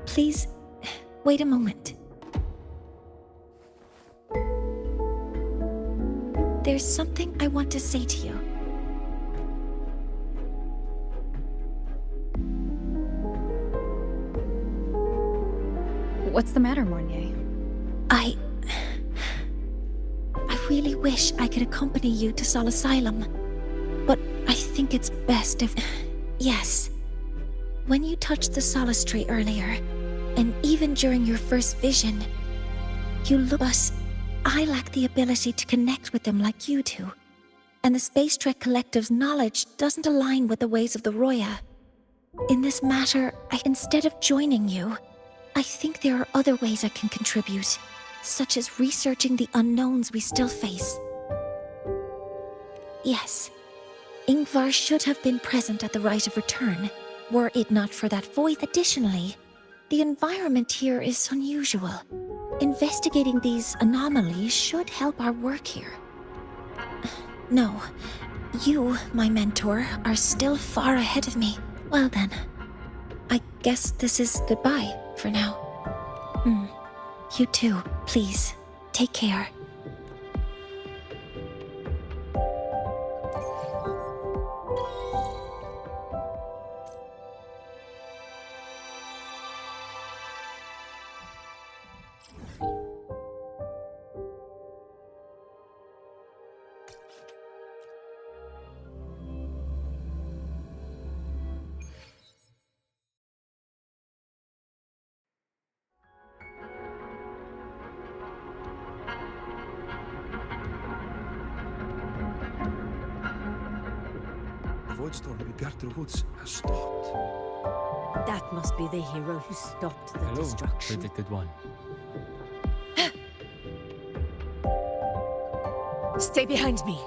please wait a moment. There's something I want to say to you. What's the matter, Mornye? I really wish I could accompany you to Sol Asylum, but I think it's best if... Yes. When you touched the Solace Tree earlier, and even during your first vision, you look us. I lack the ability to connect with them like you do, and the Space Trek Collective's knowledge doesn't align with the ways of the Roya. In this matter, instead of joining you, I think there are other ways I can contribute, such as researching the unknowns we still face. Yes, Ingvar should have been present at the Rite of Return, were it not for that void. Additionally, the environment here is unusual. Investigating these anomalies should help our work here. No, you, my mentor, are still far ahead of me. Well then, I guess this is goodbye for now. You too, please. Take care. The void storm in Bjartur Woods has stopped. That must be the hero who stopped the Hello, destruction. predicted one. Stay behind me.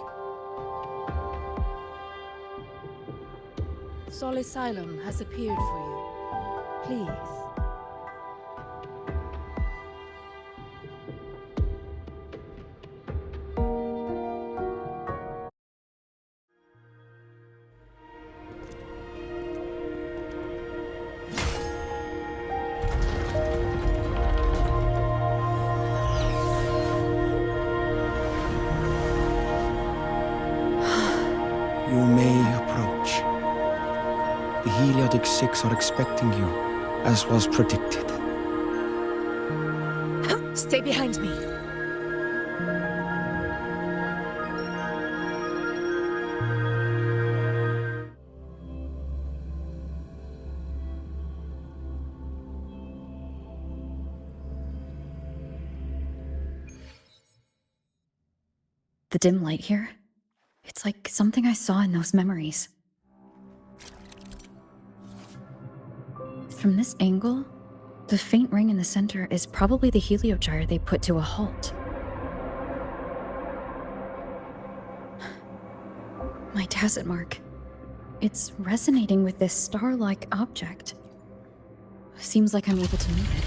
Sol Asylum has appeared for you. Please. You may approach. The Heliotic Six are expecting you, as was predicted. Stay behind me. The dim light here? It's like something I saw in those memories. From this angle, the faint ring in the center is probably the heliogyre they put to a halt. My tacit mark. It's resonating with this star-like object. Seems like I'm able to move it.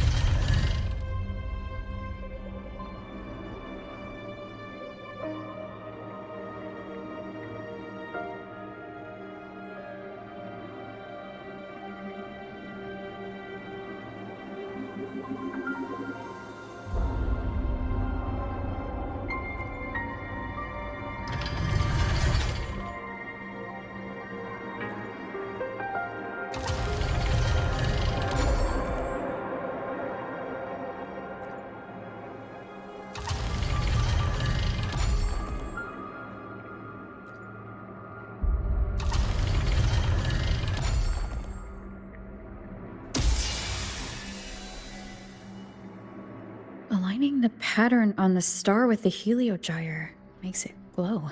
Aligning the pattern on the star with the heliogyre makes it glow.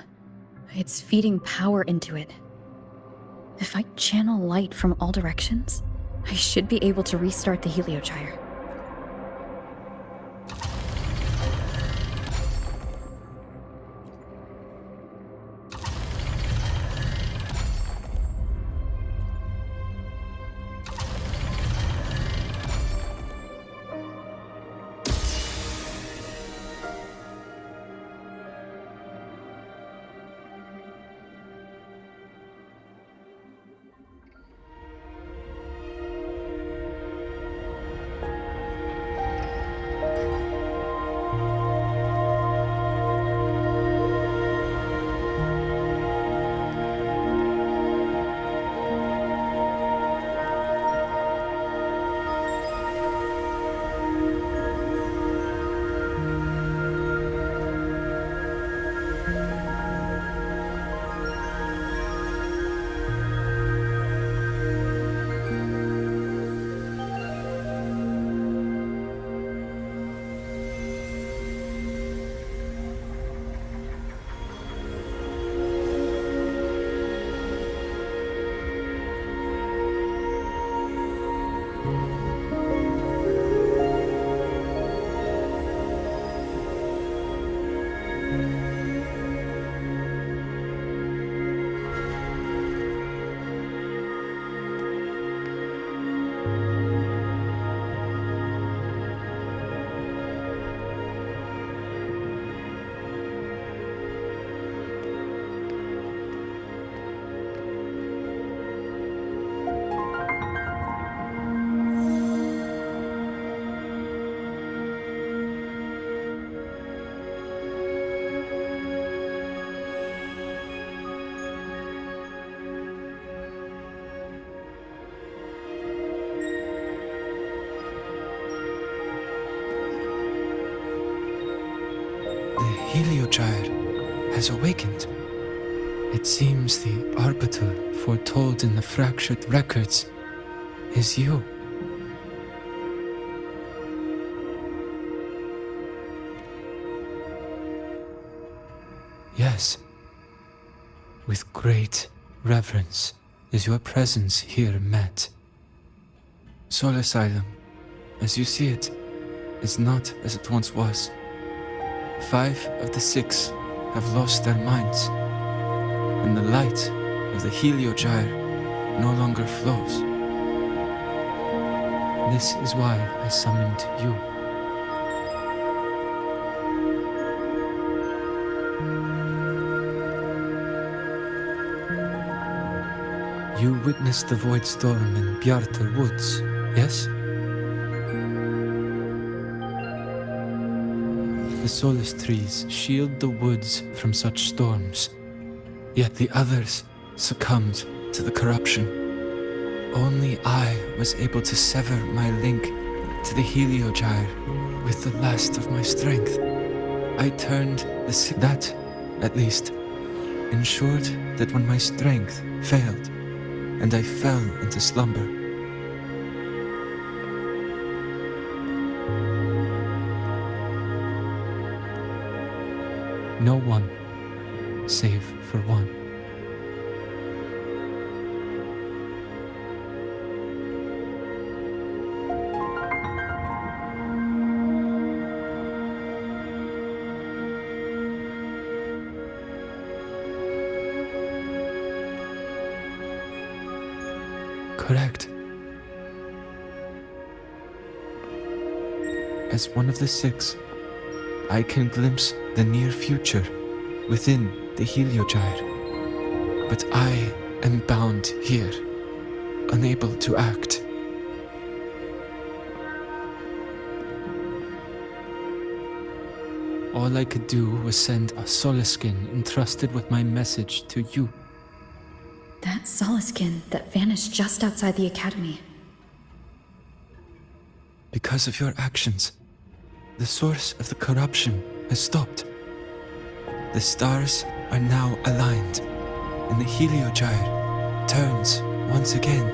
It's feeding power into it. If I channel light from all directions, I should be able to restart the heliogyre. Heliogyre has awakened. It seems the arbiter foretold in the fractured records is you. Yes, with great reverence is your presence here met. Soul Asylum, as you see it, is not as it once was. 5 of the 6 have lost their minds, and the light of the Heliogyre no longer flows. This is why I summoned you. You witnessed the void storm in Bjartar Woods, yes? The solace trees shield the woods from such storms, yet the others succumbed to the corruption. Only I was able to sever my link to the Heliogyre with the last of my strength. I turned that, at least, ensured that when my strength failed, and I fell into slumber, no one, save for one. Correct. As one of the 6, I can glimpse the near future within the Heliogyre, but I am bound here, unable to act. All I could do was send a Solaskin entrusted with my message to you. That Solaskin that vanished just outside the academy. Because of your actions, the source of the corruption has stopped. The stars are now aligned, and the Heliogyre turns once again.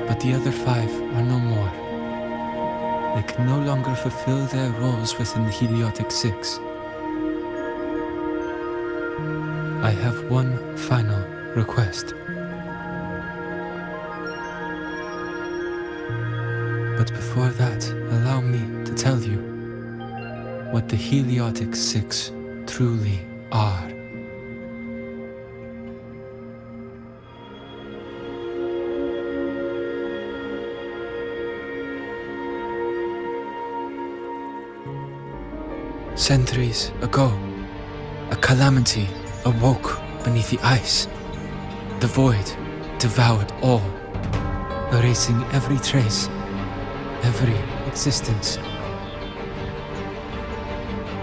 But the other 5 are no more. They can no longer fulfill their roles within the Heliotic 6. I have one final request. But before that, allow me to tell you what the Heliotic 6 truly are. Centuries ago, a calamity awoke beneath the ice. The void devoured all, erasing every trace, every existence.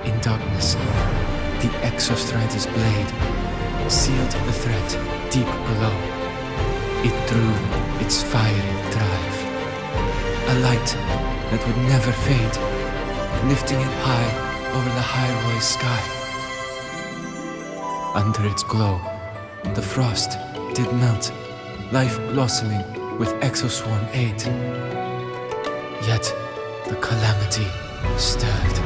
In darkness, the Exostrider's blade sealed the threat deep below. It drew its fiery drive, a light that would never fade, lifting it high over the Hyrule sky. Under its glow, the frost did melt, life blossoming with Exoswarm aid. Yet the calamity stirred,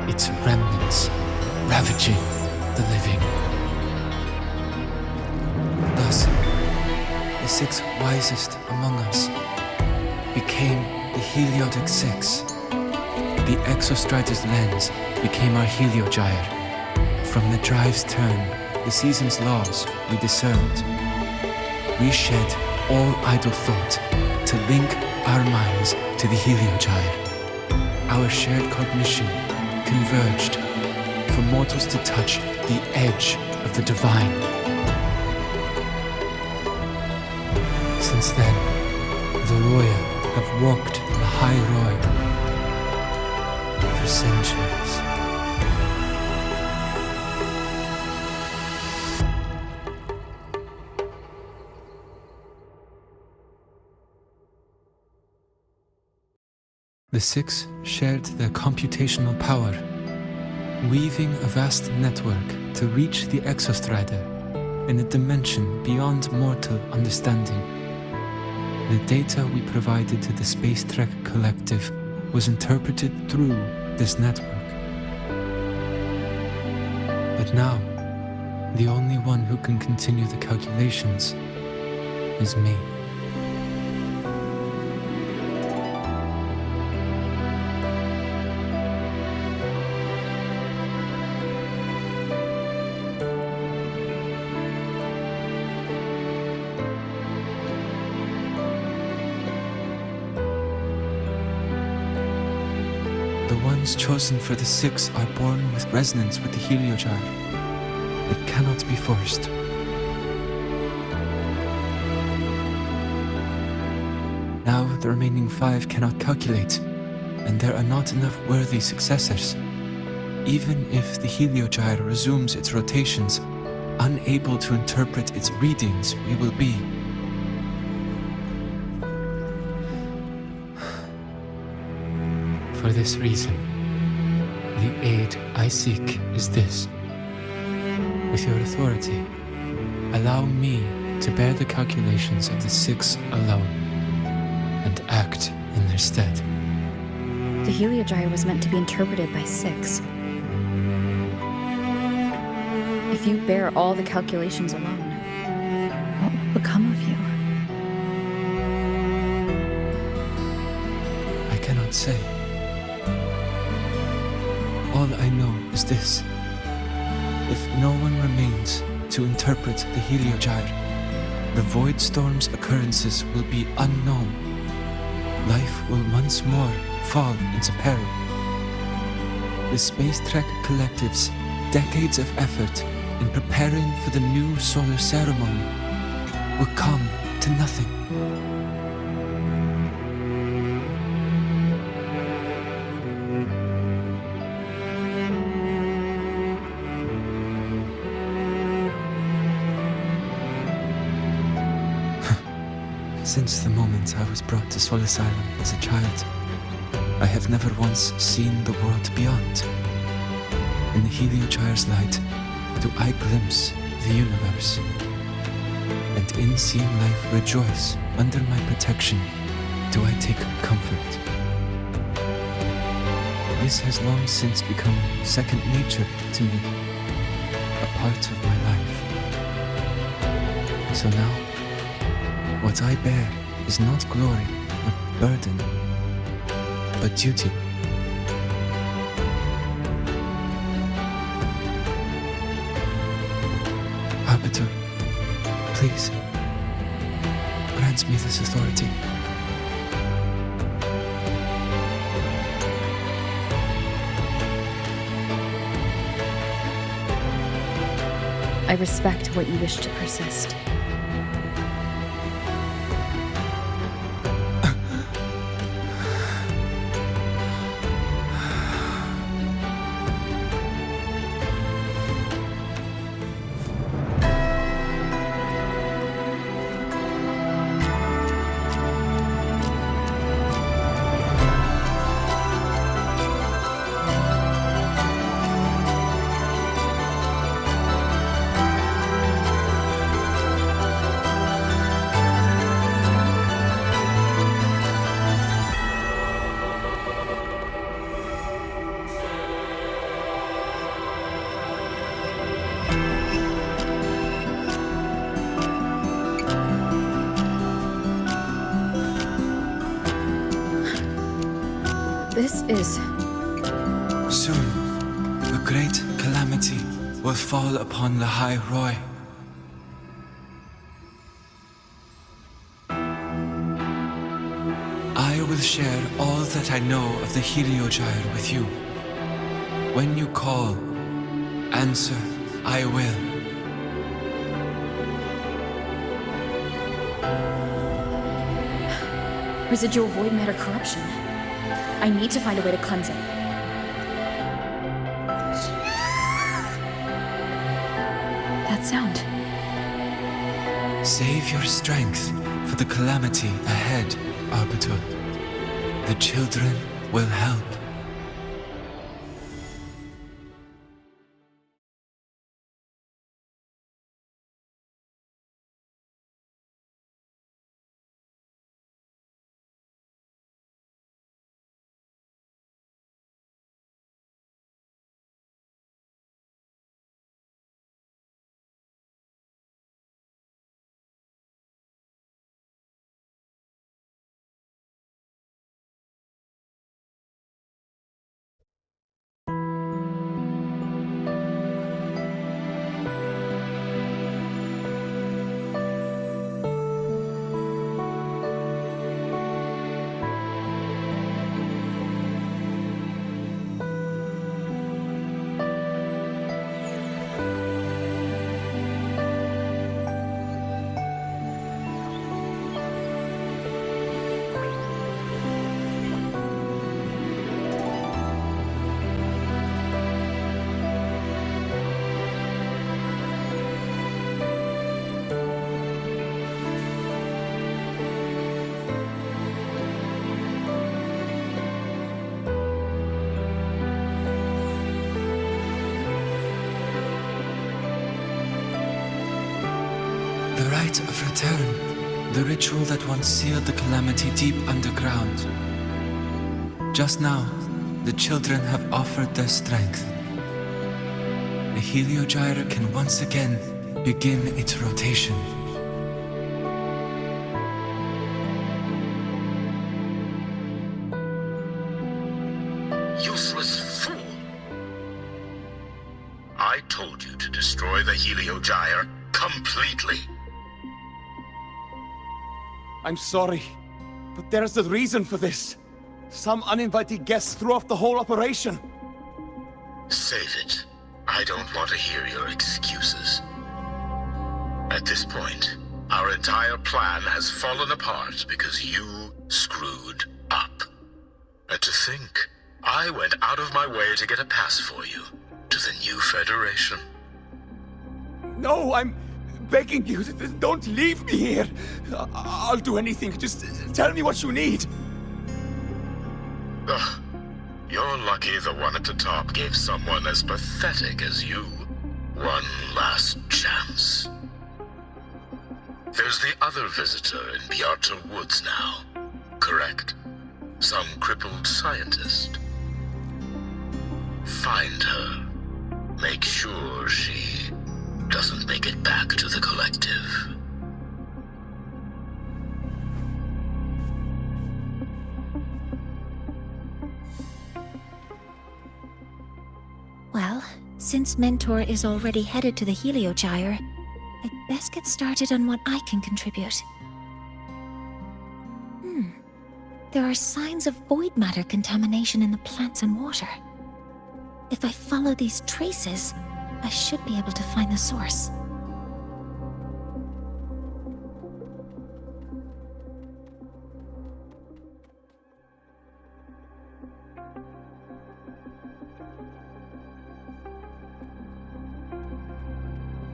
its remnants ravaging the living. Thus, the 6 wisest among us became the Heliotic 6. The Exostrider's lens became our Heliogyre. From the drive's turn, the season's laws we discerned. We shed all idle thought to link our minds to the Heliogyre. Our shared cognition converged for mortals to touch the edge of the divine. Since then, the Roya have walked the high road for centuries. The six shared their computational power, weaving a vast network to reach the Exostrider in a dimension beyond mortal understanding. The data we provided to the Space Trek Collective was interpreted through this network. But now, the only one who can continue the calculations is me. The ones chosen for the six are born with resonance with the Heliogyre. It cannot be forced. Now the remaining 5 cannot calculate, and there are not enough worthy successors. Even if the Heliogyre resumes its rotations, unable to interpret its readings, we will be. For this reason, the aid I seek is this. With your authority, allow me to bear the calculations of the six alone, and act in their stead. The Heliogyre was meant to be interpreted by 6. If you bear all the calculations alone, what will become of you? I cannot say. All I know is this. If no one remains to interpret the Heliogyre, the Void Storm's occurrences will be unknown. Life will once more fall into peril. The Space Trek Collective's decades of effort in preparing for the new solar ceremony will come to nothing. Since the moment I was brought to Solace Island as a child, I have never once seen the world beyond. In the Heliogyre's light, do I glimpse the universe. And in seeing life rejoice under my protection, do I take comfort. This has long since become second nature to me, a part of my life. So now, what I bear is not glory or burden, but duty. Arbiter, please, grant me this authority. I respect what you wish to persist. This is... Soon, a great calamity will fall upon the High Roy. I will share all that I know of the Heliogyre with you. When you call, answer, I will. residual void matter corruption. I need to find a way to cleanse it. That sound. Save your strength for the calamity ahead, Arbiter. The children will help. The rite of return, the ritual that once sealed the calamity deep underground. Just now, the children have offered their strength. The Heliogyre can once again begin its rotation. Useless fool! I told you to destroy the Heliogyre completely. I'm sorry, but there's a reason for this. Some uninvited guests threw off the whole operation. Save it. I don't want to hear your excuses. At this point, our entire plan has fallen apart because you screwed up. And to think, I went out of my way to get a pass for you to the new Federation. No, I'm begging you, don't leave me here. I'll do anything, just tell me what you need. Ugh. You're lucky the one at the top gave someone as pathetic as you one last chance. There's the other visitor in Bjarta Woods now, correct? Some crippled scientist. Find her. Make sure she doesn't make it back to the collective. Well, since Mentor is already headed to the Heliogyre, I'd best get started on what I can contribute. There are signs of void matter contamination in the plants and water. If I follow these traces, I should be able to find the source.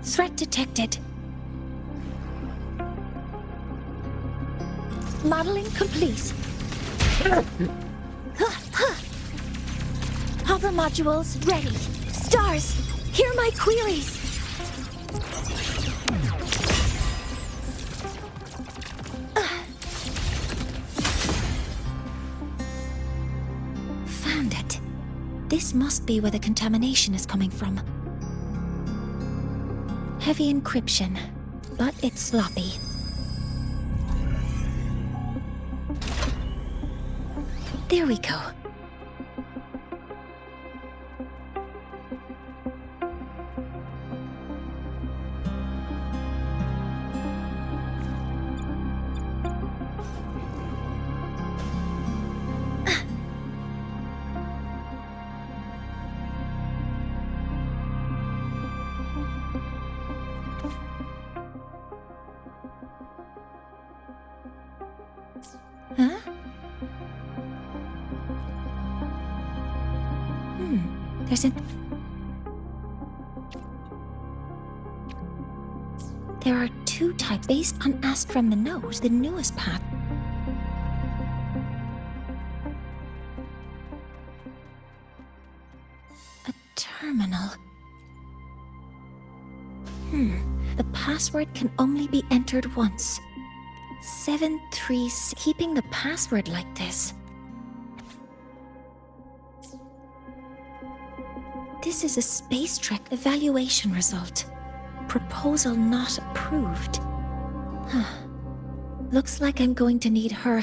Threat detected. Modeling complete. Hover modules ready. Stars, hear my queries. Found it. This must be where the contamination is coming from. Heavy encryption, but it's sloppy. There we go. Huh? There's a... There are two types based on Ask from the Nose, the newest path. terminal. The password can only be entered once. 736. Keeping the password like this. This is a Space Trek evaluation result. Proposal not approved. Looks like I'm going to need her.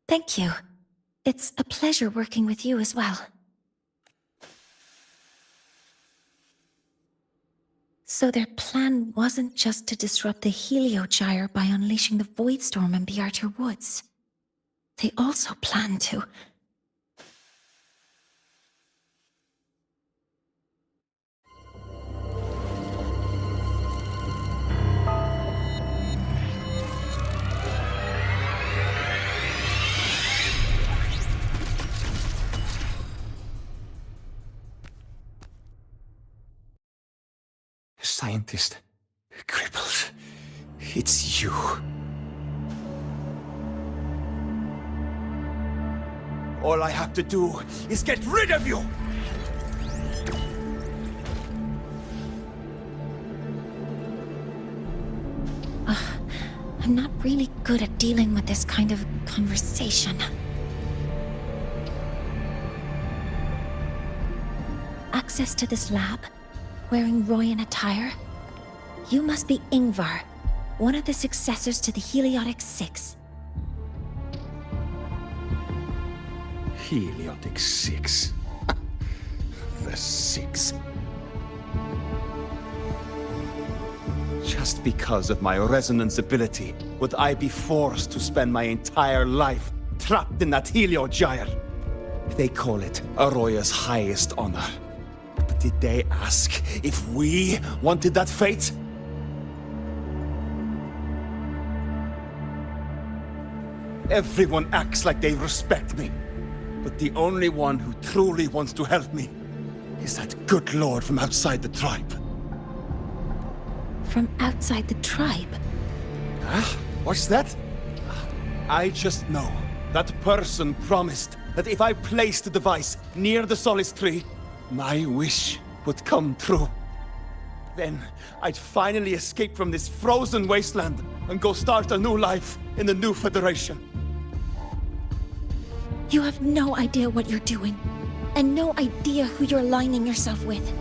Thank you. It's a pleasure working with you as well. So their plan wasn't just to disrupt the Heliogyre by unleashing the Void Storm in the Archer Woods. They also planned to... Scientist, crippled. It's you. All I have to do is get rid of you! I'm not really good at dealing with this kind of conversation. Access to this lab? Wearing Royan attire? You must be Ingvar, one of the successors to the Heliotic Six. Heliotic Six. The Six. Just because of my resonance ability, would I be forced to spend my entire life trapped in that Heliogyre? They call it Aroya's highest honor. But did they ask if we wanted that fate? Everyone acts like they respect me. But the only one who truly wants to help me is that good lord from outside the tribe. From outside the tribe? Huh? What's that? I just know that person promised that if I placed the device near the Solace Tree, my wish would come true. Then I'd finally escape from this frozen wasteland and go start a new life in the new Federation. You have no idea what you're doing, and no idea who you're aligning yourself with.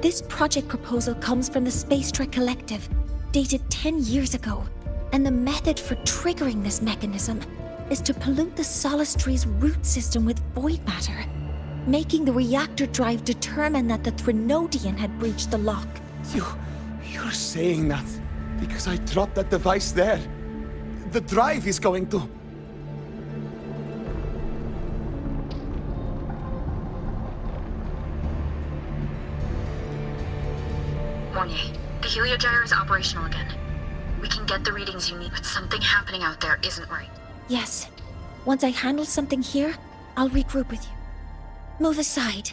This project proposal comes from the Space Trek Collective, dated 10 years ago, and the method for triggering this mechanism is to pollute the Solace Tree's root system with void matter, making the reactor drive determine that the Threnodian had breached the lock. You're saying that because I dropped that device there. The drive is going to... Mornye, the Heliogyre is operational again. We can get the readings you need, but something happening out there isn't right. Yes. Once I handle something here, I'll regroup with you. Move aside.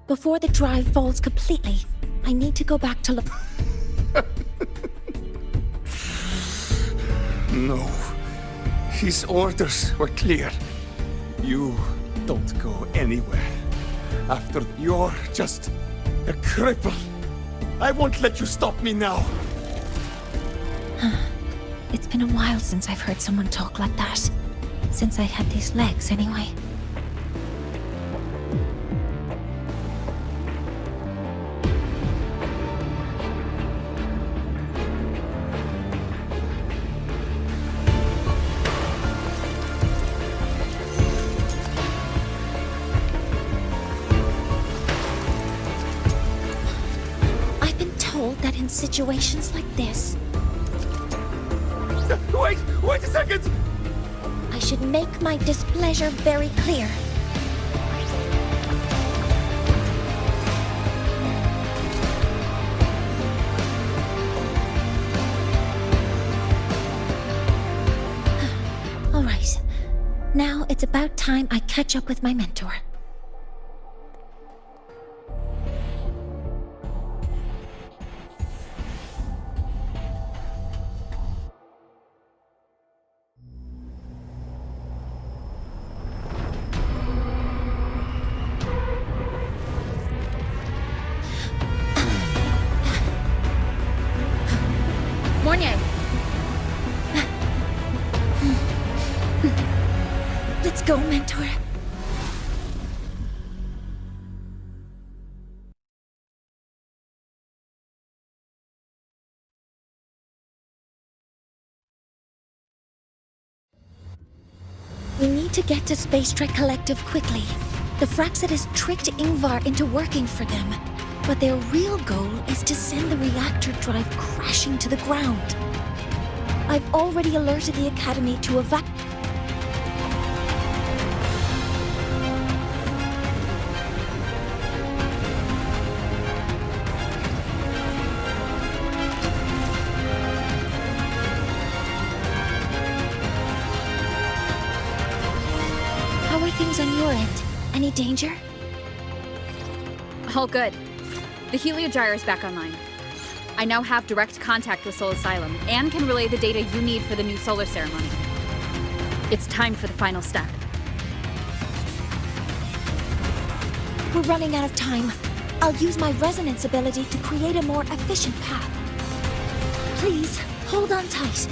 Before the drive falls completely, I need to go back to look. No. His orders were clear. You don't go anywhere. After you're just a cripple. I won't let you stop me now. It's been a while since I've heard someone talk like that. Since I had these legs, anyway. That in situations like this... Wait a second! I should make my displeasure very clear. All right. Now it's about time I catch up with my mentor. Mornye! Let's go, Mentor. We need to get to Space Trek Collective quickly. The Fraxidus tricked Ingvar into working for them, but their real goal is to send the reactor drive crashing to the ground. I've already alerted the Academy to evacuate. How are things on your end? Any danger? All good. The Heliogyre is back online. I now have direct contact with Sol Asylum and can relay the data you need for the new solar ceremony. It's time for the final step. We're running out of time. I'll use my resonance ability to create a more efficient path. Please, hold on tight.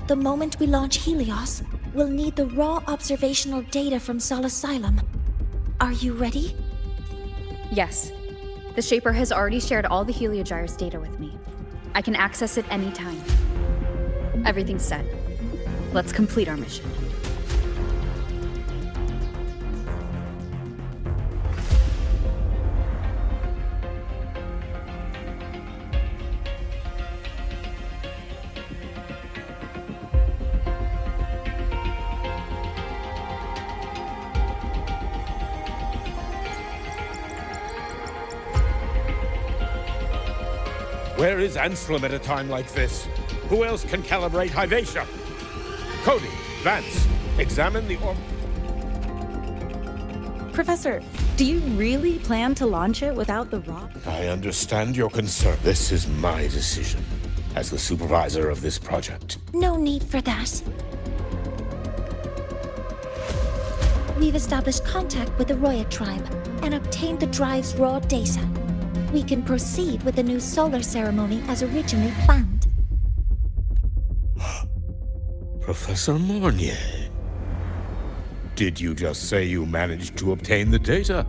The moment we launch Helios, we'll need the raw observational data from Sol Asylum. Are you ready? Yes. The Shaper has already shared all the Heliogyre's data with me. I can access it anytime. Everything's set. Let's complete our mission. Where is Anselm at a time like this? Who else can calibrate Hyvatia? Cody, Vance, examine the Professor, do you really plan to launch it without the rock? I understand your concern. This is my decision as the supervisor of this project. No need for that. We've established contact with the Roya tribe and obtained the drive's raw data. We can proceed with the new solar ceremony as originally planned. Professor Mornye, did you just say you managed to obtain the data?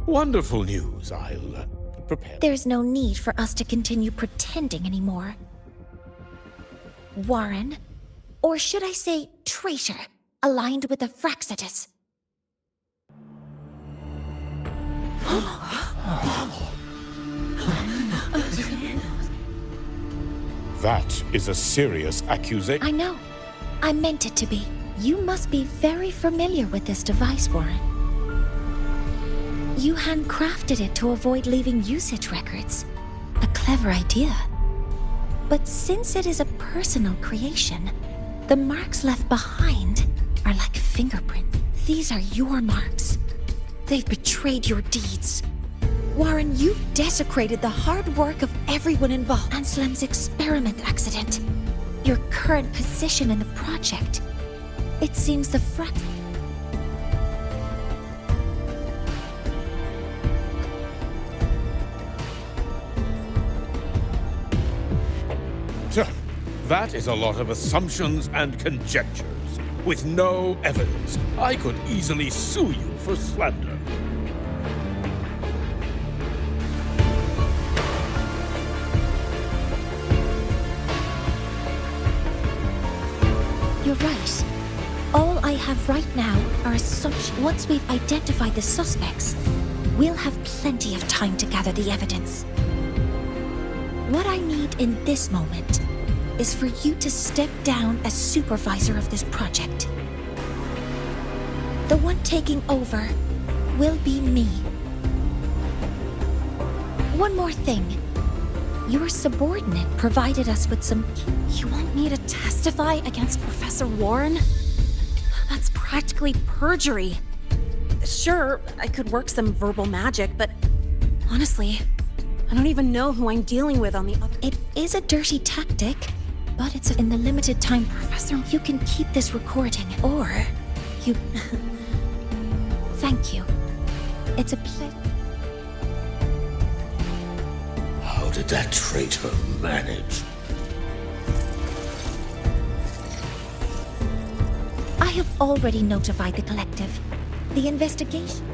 Wonderful news. I'll prepare. There's no need for us to continue pretending anymore. Warren, or should I say traitor, aligned with the Fraxidus. That is a serious accusation. I know. I meant it to be. You must be very familiar with this device, Warren. You handcrafted it to avoid leaving usage records. A clever idea. But since it is a personal creation, the marks left behind are like fingerprints. These are your marks. They've betrayed your deeds. Warren, you've desecrated the hard work of everyone involved. Anselm's experiment accident. Your current position in the project. It seems the That is a lot of assumptions and conjectures, with no evidence. I could easily sue you for slander. have right now are assumptions. Once we've identified the suspects, we'll have plenty of time to gather the evidence. What I need in this moment is for you to step down as supervisor of this project. The one taking over will be me. One more thing. Your subordinate provided us with some... You want me to testify against Professor Warren? That's practically perjury. Sure, I could work some verbal magic, but honestly, I don't even know who I'm dealing with on the other... It is a dirty tactic, but it's in the limited time, Professor. You can keep this recording, or you... Thank you. It's a pleasure. How did that traitor manage? I have already notified the collective. The investigation...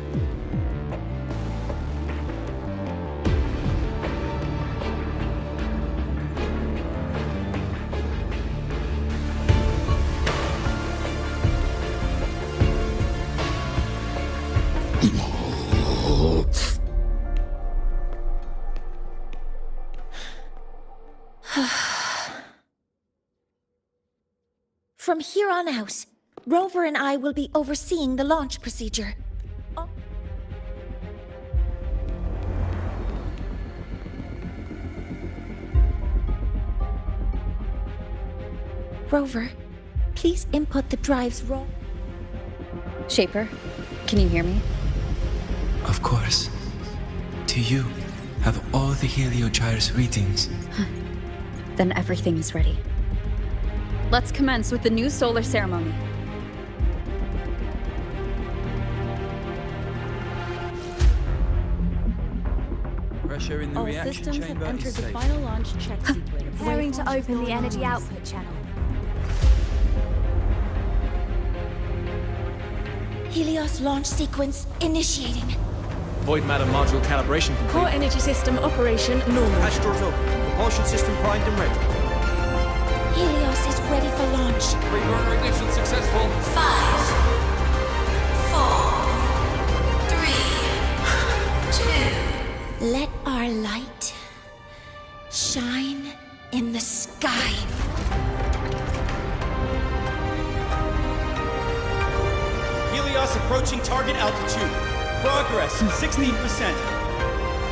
From here on out, Rover and I will be overseeing the launch procedure. Rover, please input the drive's raw... Shaper, can you hear me? Of course. Do you have all the Heliogyre's readings? Then everything is ready. Let's commence with the new solar ceremony. Pressure in the All reaction systems have chamber entered is the safe. final launch check sequence. Preparing to open the energy output channel. Helios launch sequence initiating. Void matter module calibration complete. Core energy system operation normal. Hatch doors open. Propulsion system primed and ready. Helios is ready for launch. Pre-burner ignition successful. 5, 4, 3, 2. Let our light shine in the sky. Helios approaching target altitude. Progress 16%.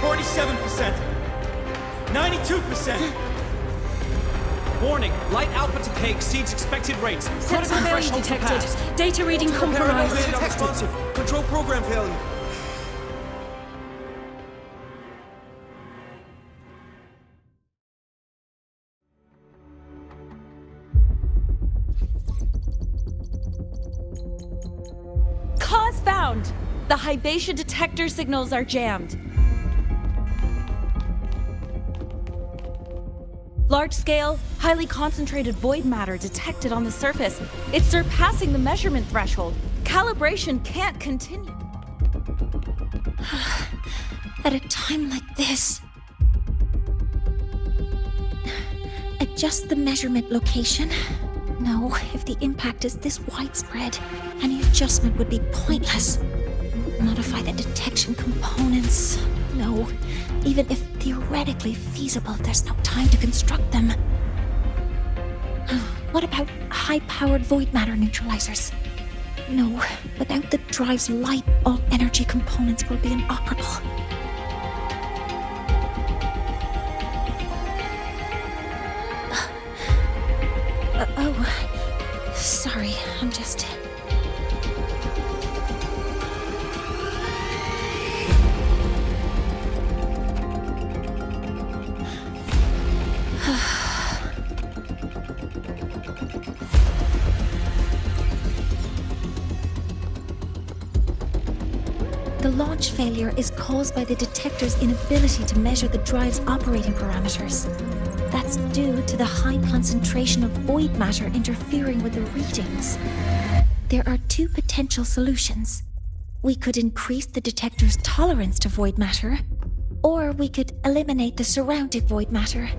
47%. 92%. Warning, light output decay exceeds expected rates. Sensor failure Threshold detected. surpassed. Data reading compromised. Responsive. Control program failure. Cause found! The Hybatia detector signals are jammed. Large-scale, highly concentrated void matter detected on the surface. It's surpassing the measurement threshold. Calibration can't continue. At a time like this... Adjust the measurement location. No, if the impact is this widespread, any adjustment would be pointless. Modify the detection components. No, even if theoretically feasible, there's no time to construct them. What about high-powered void matter neutralizers? No, without the drive's light, all energy components will be inoperable. Oh, sorry, I'm just... The launch failure is caused by the detector's inability to measure the drive's operating parameters. That's due to the high concentration of void matter interfering with the readings. There are two potential solutions. We could increase the detector's tolerance to void matter, or we could eliminate the surrounding void matter.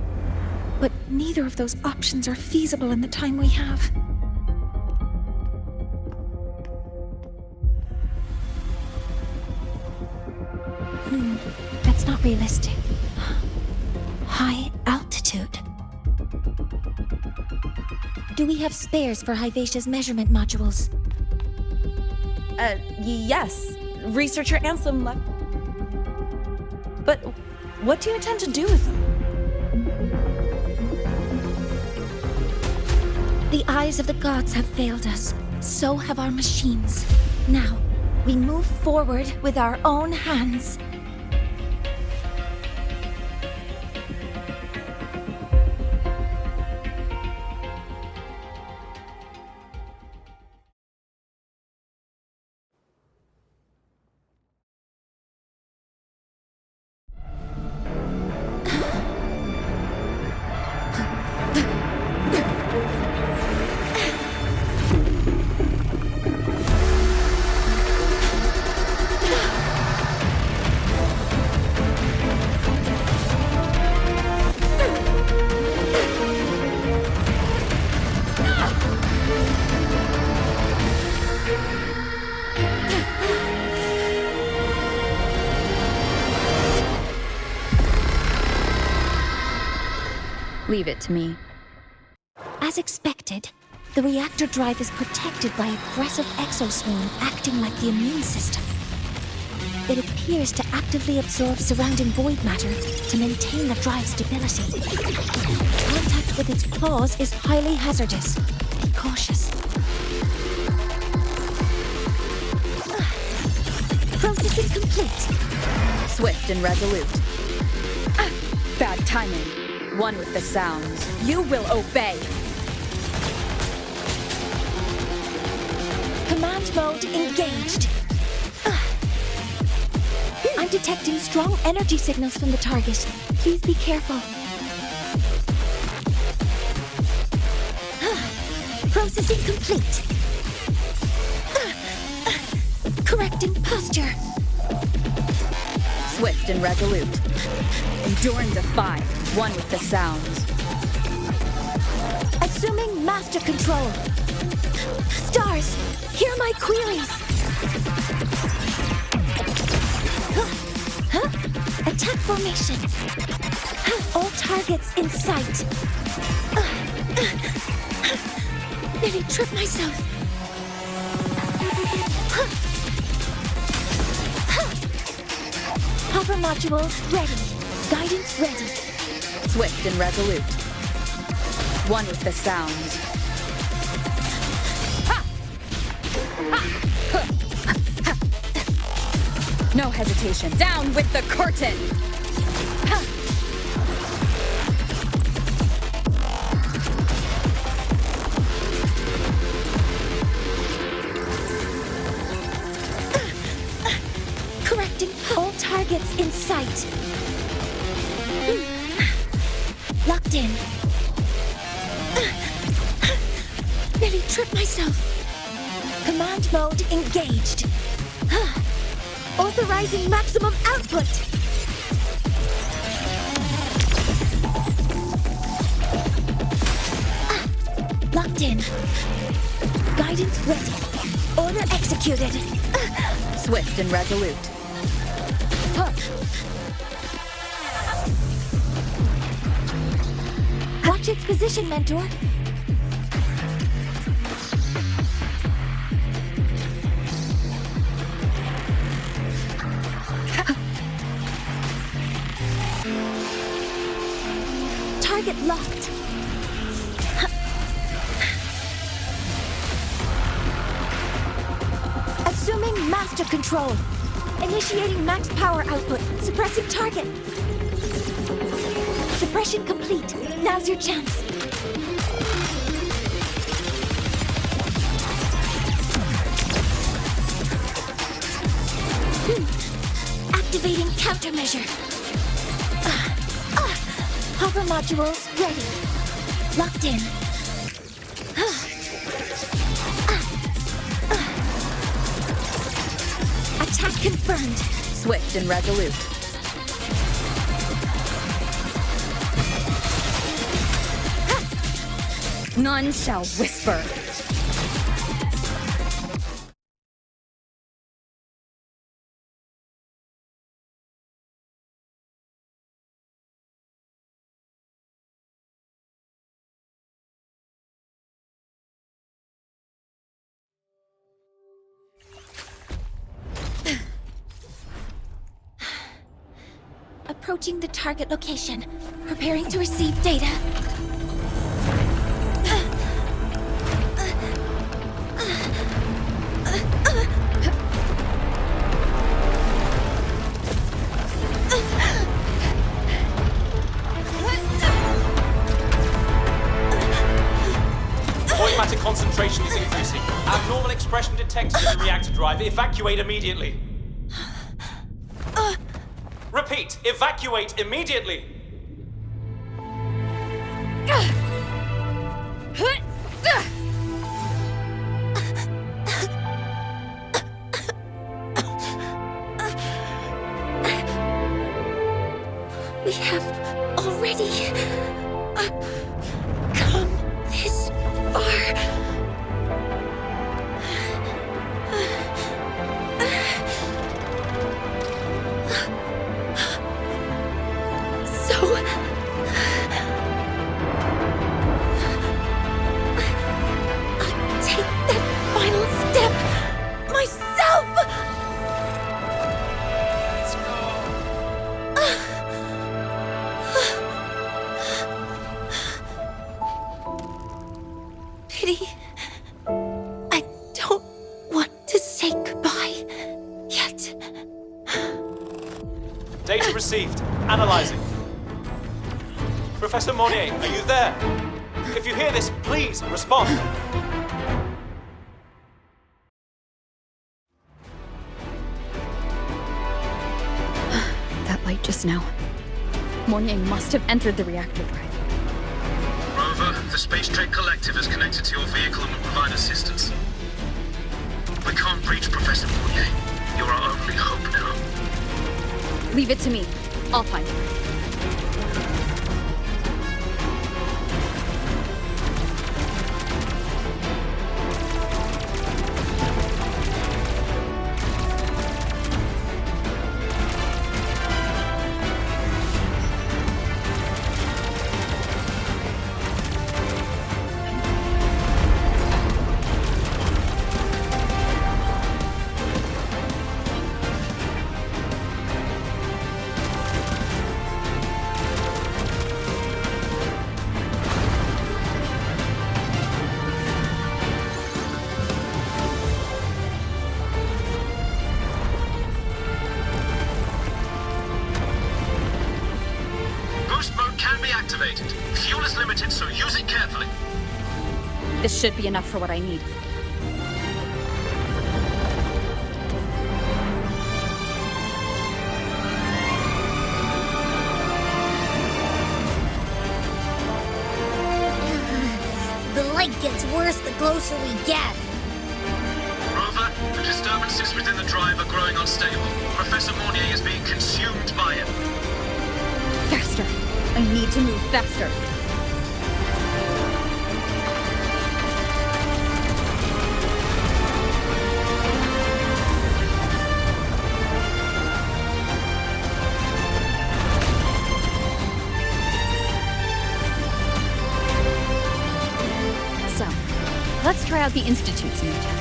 But neither of those options are feasible in the time we have. not realistic. High altitude. Do we have spares for Hyvatia's measurement modules? Yes. Researcher Ansem left. But what do you intend to do with them? The eyes of the gods have failed us. So have our machines. Now, we move forward with our own hands. Leave it to me. As expected, the reactor drive is protected by aggressive exoswarm acting like the immune system. It appears to actively absorb surrounding void matter to maintain the drive's stability. Contact with its claws is highly hazardous. Be cautious. Processing complete. Swift and resolute. Bad timing. One with the sounds. You will obey. Command mode engaged. I'm detecting strong energy signals from the target. Please be careful. Processing complete. Correcting posture. Swift and resolute. Endure and defy. One with the sounds. Assuming master control. Stars, hear my queries. Attack formation. All targets in sight. Nearly tripped myself. Hover modules ready. Guidance ready. Swift and resolute. One with the sounds. No hesitation. Down with the curtain! Correcting all targets in sight. Locked in. Nearly tripped myself. Command mode engaged. Authorizing maximum output. Locked in. Guidance ready. Order executed. Swift and resolute. Watch its position, Mentor. Target locked. Assuming master control. Initiating max power output. Suppressing target. Suppression complete. Now's your chance. Activating countermeasure. Hover modules ready. Locked in. Attack confirmed. Swift and resolute. None shall whisper. approaching the target location. Preparing to receive data. Void matter concentration is increasing. Abnormal expression detected in the reactor drive. Evacuate immediately. Repeat, evacuate immediately. We have already come this far. So I'll take that final step myself. Pity. I don't want to say goodbye yet. Data received. Analyzing. Professor Mornye, are you there? If you hear this, please respond. That light just now. Mornye must have entered the reactor drive. Rover, the Space Trade Collective has connected to your vehicle and will provide assistance. We can't reach Professor Mornye. You're our only hope now. Leave it to me. I'll find her. Boost mode can be activated. Fuel is limited, so use it carefully. This should be enough for what I need. The light gets worse the closer we get. Rover, the disturbances within the drive are growing unstable. Professor Mornye is being consumed by it. Faster! I need to move faster. So, let's try out the Institute's new tech.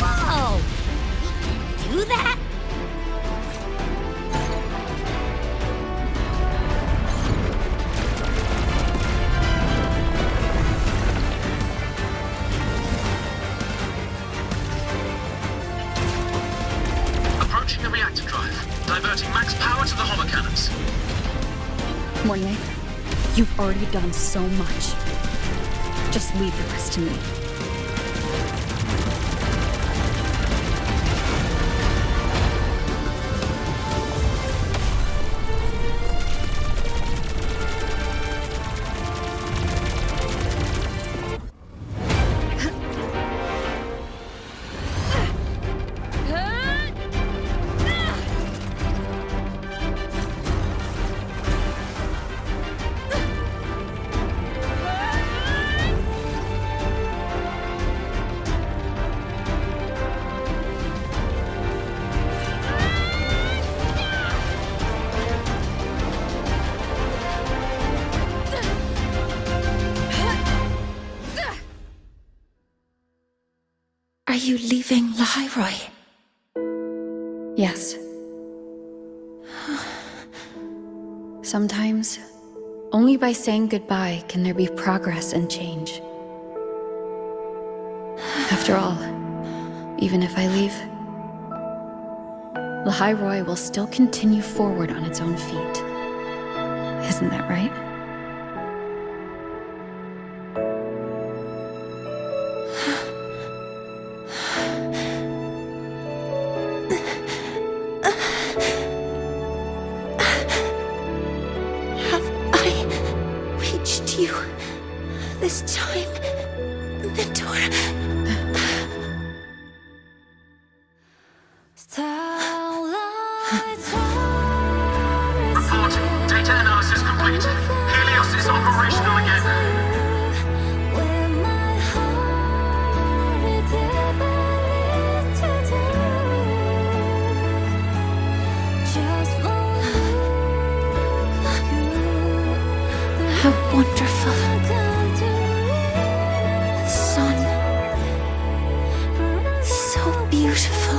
Whoa! We can do that? Approaching the reactor drive, diverting max power to the holocannons. Mornye, you've already done so much. Just leave the rest to me. you leaving Lahairoi? Yes. Sometimes, only by saying goodbye can there be progress and change. After all, even if I leave, Lahairoi will still continue forward on its own feet. Isn't that right? This time, Mentor. Report. Data analysis complete. Helios is operational again. How wonderful. Sun. So beautiful.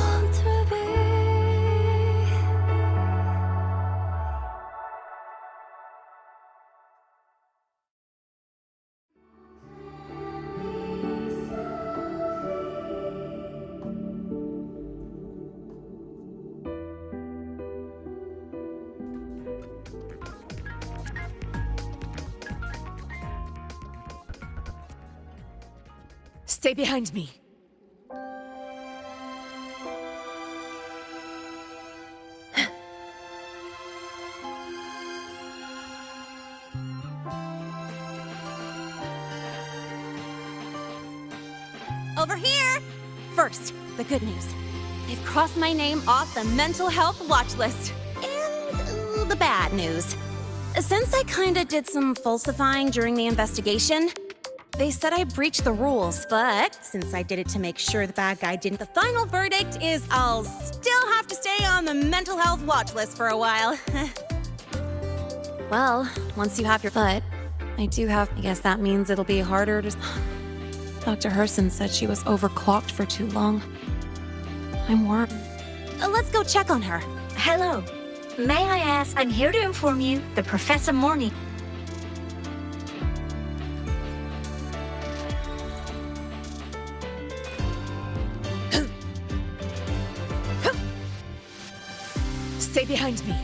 Stay behind me. Over here! First, the good news. They've crossed my name off the mental health watch list. And the bad news. Since I kinda did some falsifying during the investigation, they said I breached the rules, but since I did it to make sure the bad guy didn't, the final verdict is I'll still have to stay on the mental health watch list for a while. Well, once you have your butt, I guess that means it'll be harder to... Dr. Herson said she was overclocked for too long. I'm worried. Let's go check on her. Hello. May I ask, I'm here to inform you that Professor Mornye... Stay behind me.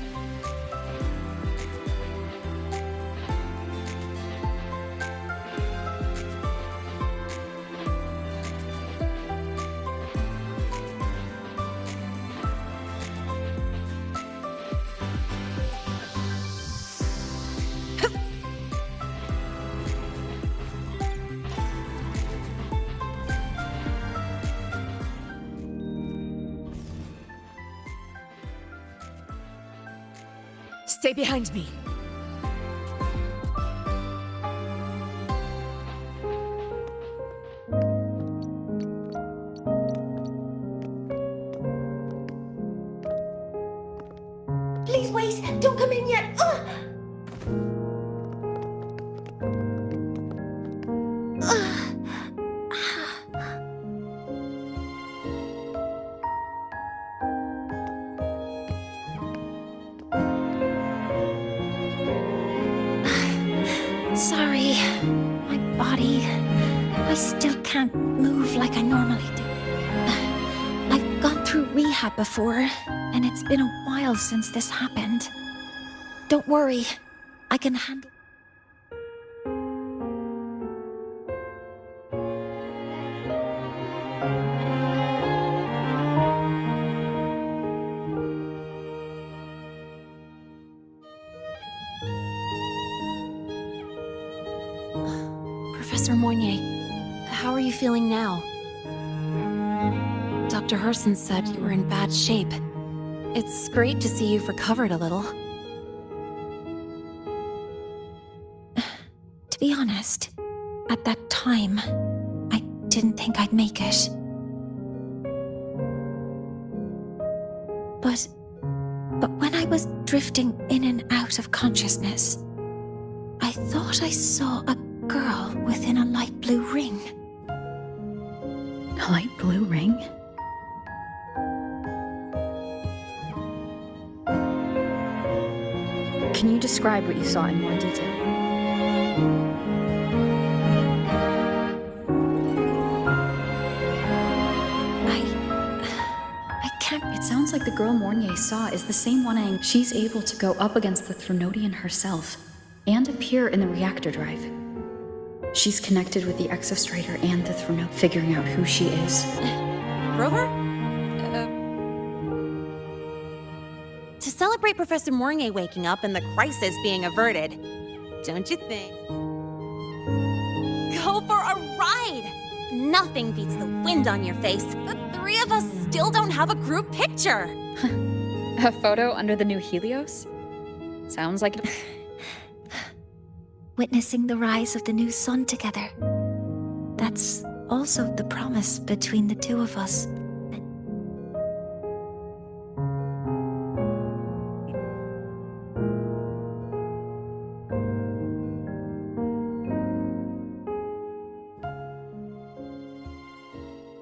Stay behind me. Please wait! Don't come in yet! Sorry, my body. I still can't move like I normally do. I've gone through rehab before, and it's been a while since this happened. Don't worry, I can handle. Professor Mornye, how are you feeling now? Dr. Herson said you were in bad shape. It's great to see you've recovered a little. To be honest, at that time, I didn't think I'd make it. But when I was drifting in and out of consciousness, I thought I saw a girl within a light blue ring. A light blue ring? Can you describe what you saw in more detail? I can't. It sounds like the girl Mornye saw is the same one. She's able to go up against the Threnodian herself and appear in the reactor drive. She's connected with the Exostrator and the Threnodian, figuring out who she is. Rover? To celebrate Professor Mornye waking up and the crisis being averted, don't you think? Go for a ride! Nothing beats the wind on your face. The three of us still don't have a group picture. A photo under the new Helios? Sounds like it. Witnessing the rise of the new sun together. That's also the promise between the two of us.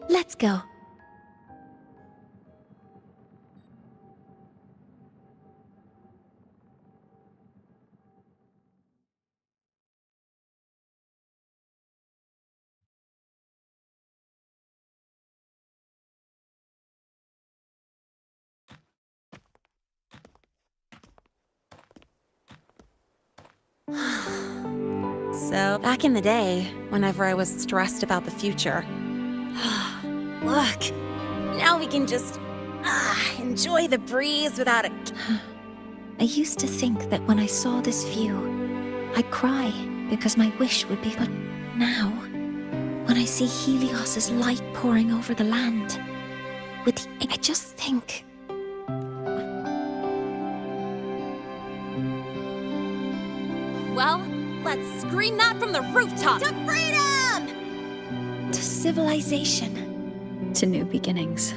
Let's go. So, back in the day, whenever I was stressed about the future, look, now we can just enjoy the breeze without a... I used to think that when I saw this view, I'd cry because my wish would be. But now, when I see Helios's light pouring over the land, I just think. Well, let's scream that from the rooftop! To freedom! To civilization. To new beginnings.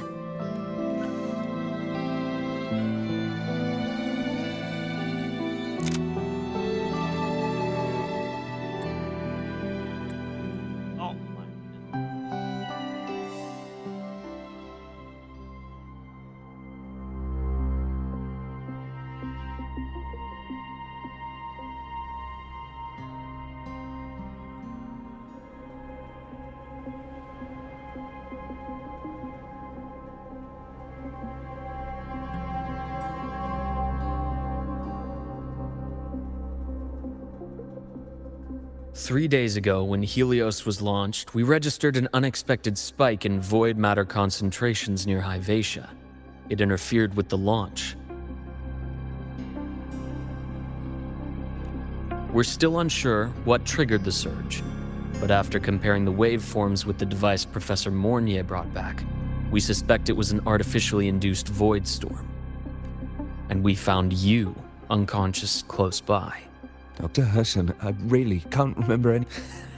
Three days ago, when Helios was launched, we registered an unexpected spike in void matter concentrations near Hyvatia. It interfered with the launch. We're still unsure what triggered the surge, but after comparing the waveforms with the device Professor Mornye brought back, we suspect it was an artificially induced void storm. And we found you unconscious close by. Dr. Herson, I really can't remember any...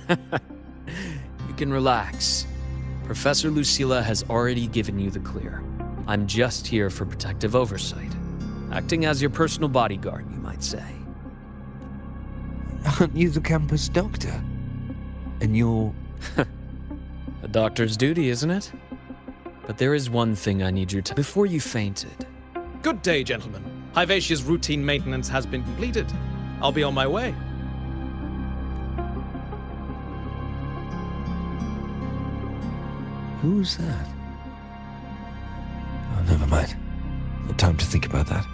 You can relax. Professor Lucilla has already given you the clear. I'm just here for protective oversight. Acting as your personal bodyguard, you might say. Aren't you the campus doctor? And you're... A doctor's duty, isn't it? But there is one thing I need your time before you fainted. Good day, gentlemen. Hyvatia's routine maintenance has been completed. I'll be on my way. Who's that? Oh, never mind. No time to think about that.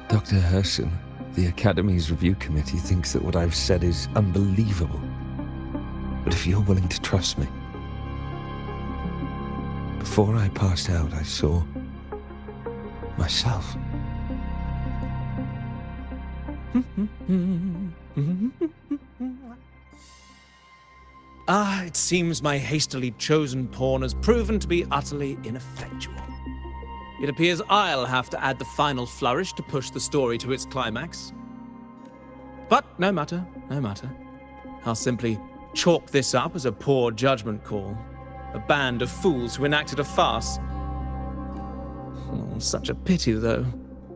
Dr. Herson, the Academy's review committee thinks that what I've said is unbelievable. But if you're willing to trust me... Before I passed out, I saw... myself. It seems my hastily chosen pawn has proven to be utterly ineffectual. It appears I'll have to add the final flourish to push the story to its climax. But no matter, no matter. I'll simply chalk this up as a poor judgment call. A band of fools who enacted a farce. Oh, such a pity, though.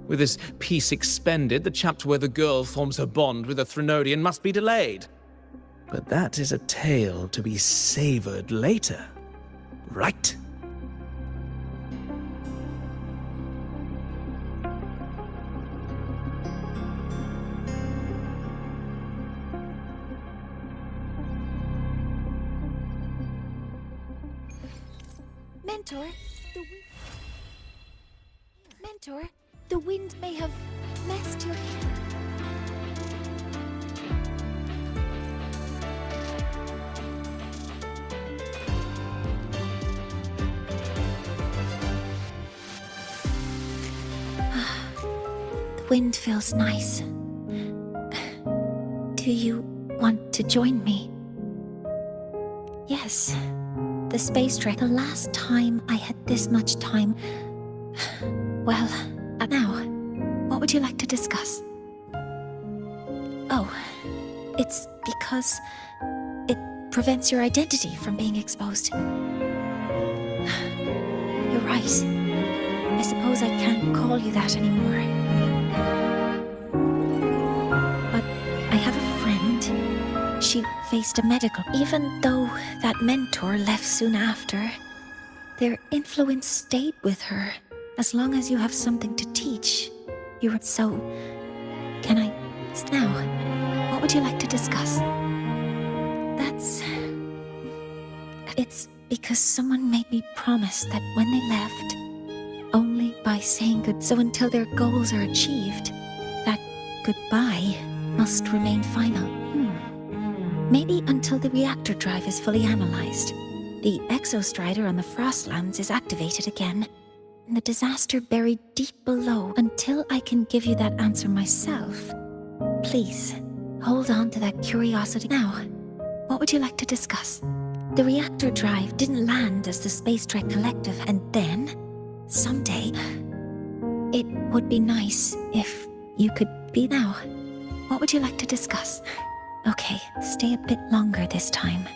With this peace expended, the chapter where the girl forms her bond with a Threnodian must be delayed. But that is a tale to be savored later, right? Mentor, the wind may have messed your head. The wind feels nice. Do you want to join me? Yes. The space trek. The last time I had this much time. Well, now, what would you like to discuss? Oh, it's because it prevents your identity from being exposed. You're right. I suppose I can't call you that anymore. But I have a friend. She faced a medical. Even though that mentor left soon after, their influence stayed with her. As long as you have something to teach, you're so... Can I... Now, what would you like to discuss? It's because someone made me promise that when they left, only by saying good... So until their goals are achieved, that goodbye must remain final. Maybe until the reactor drive is fully analyzed. The exostrider on the Frostlands is activated again. And the disaster buried deep below. Until I can give you that answer myself, please, hold on to that curiosity. Now, what would you like to discuss? The reactor drive didn't land as the Space Trek Collective, and then, someday, it would be nice if you could be now. What would you like to discuss? Okay, stay a bit longer this time.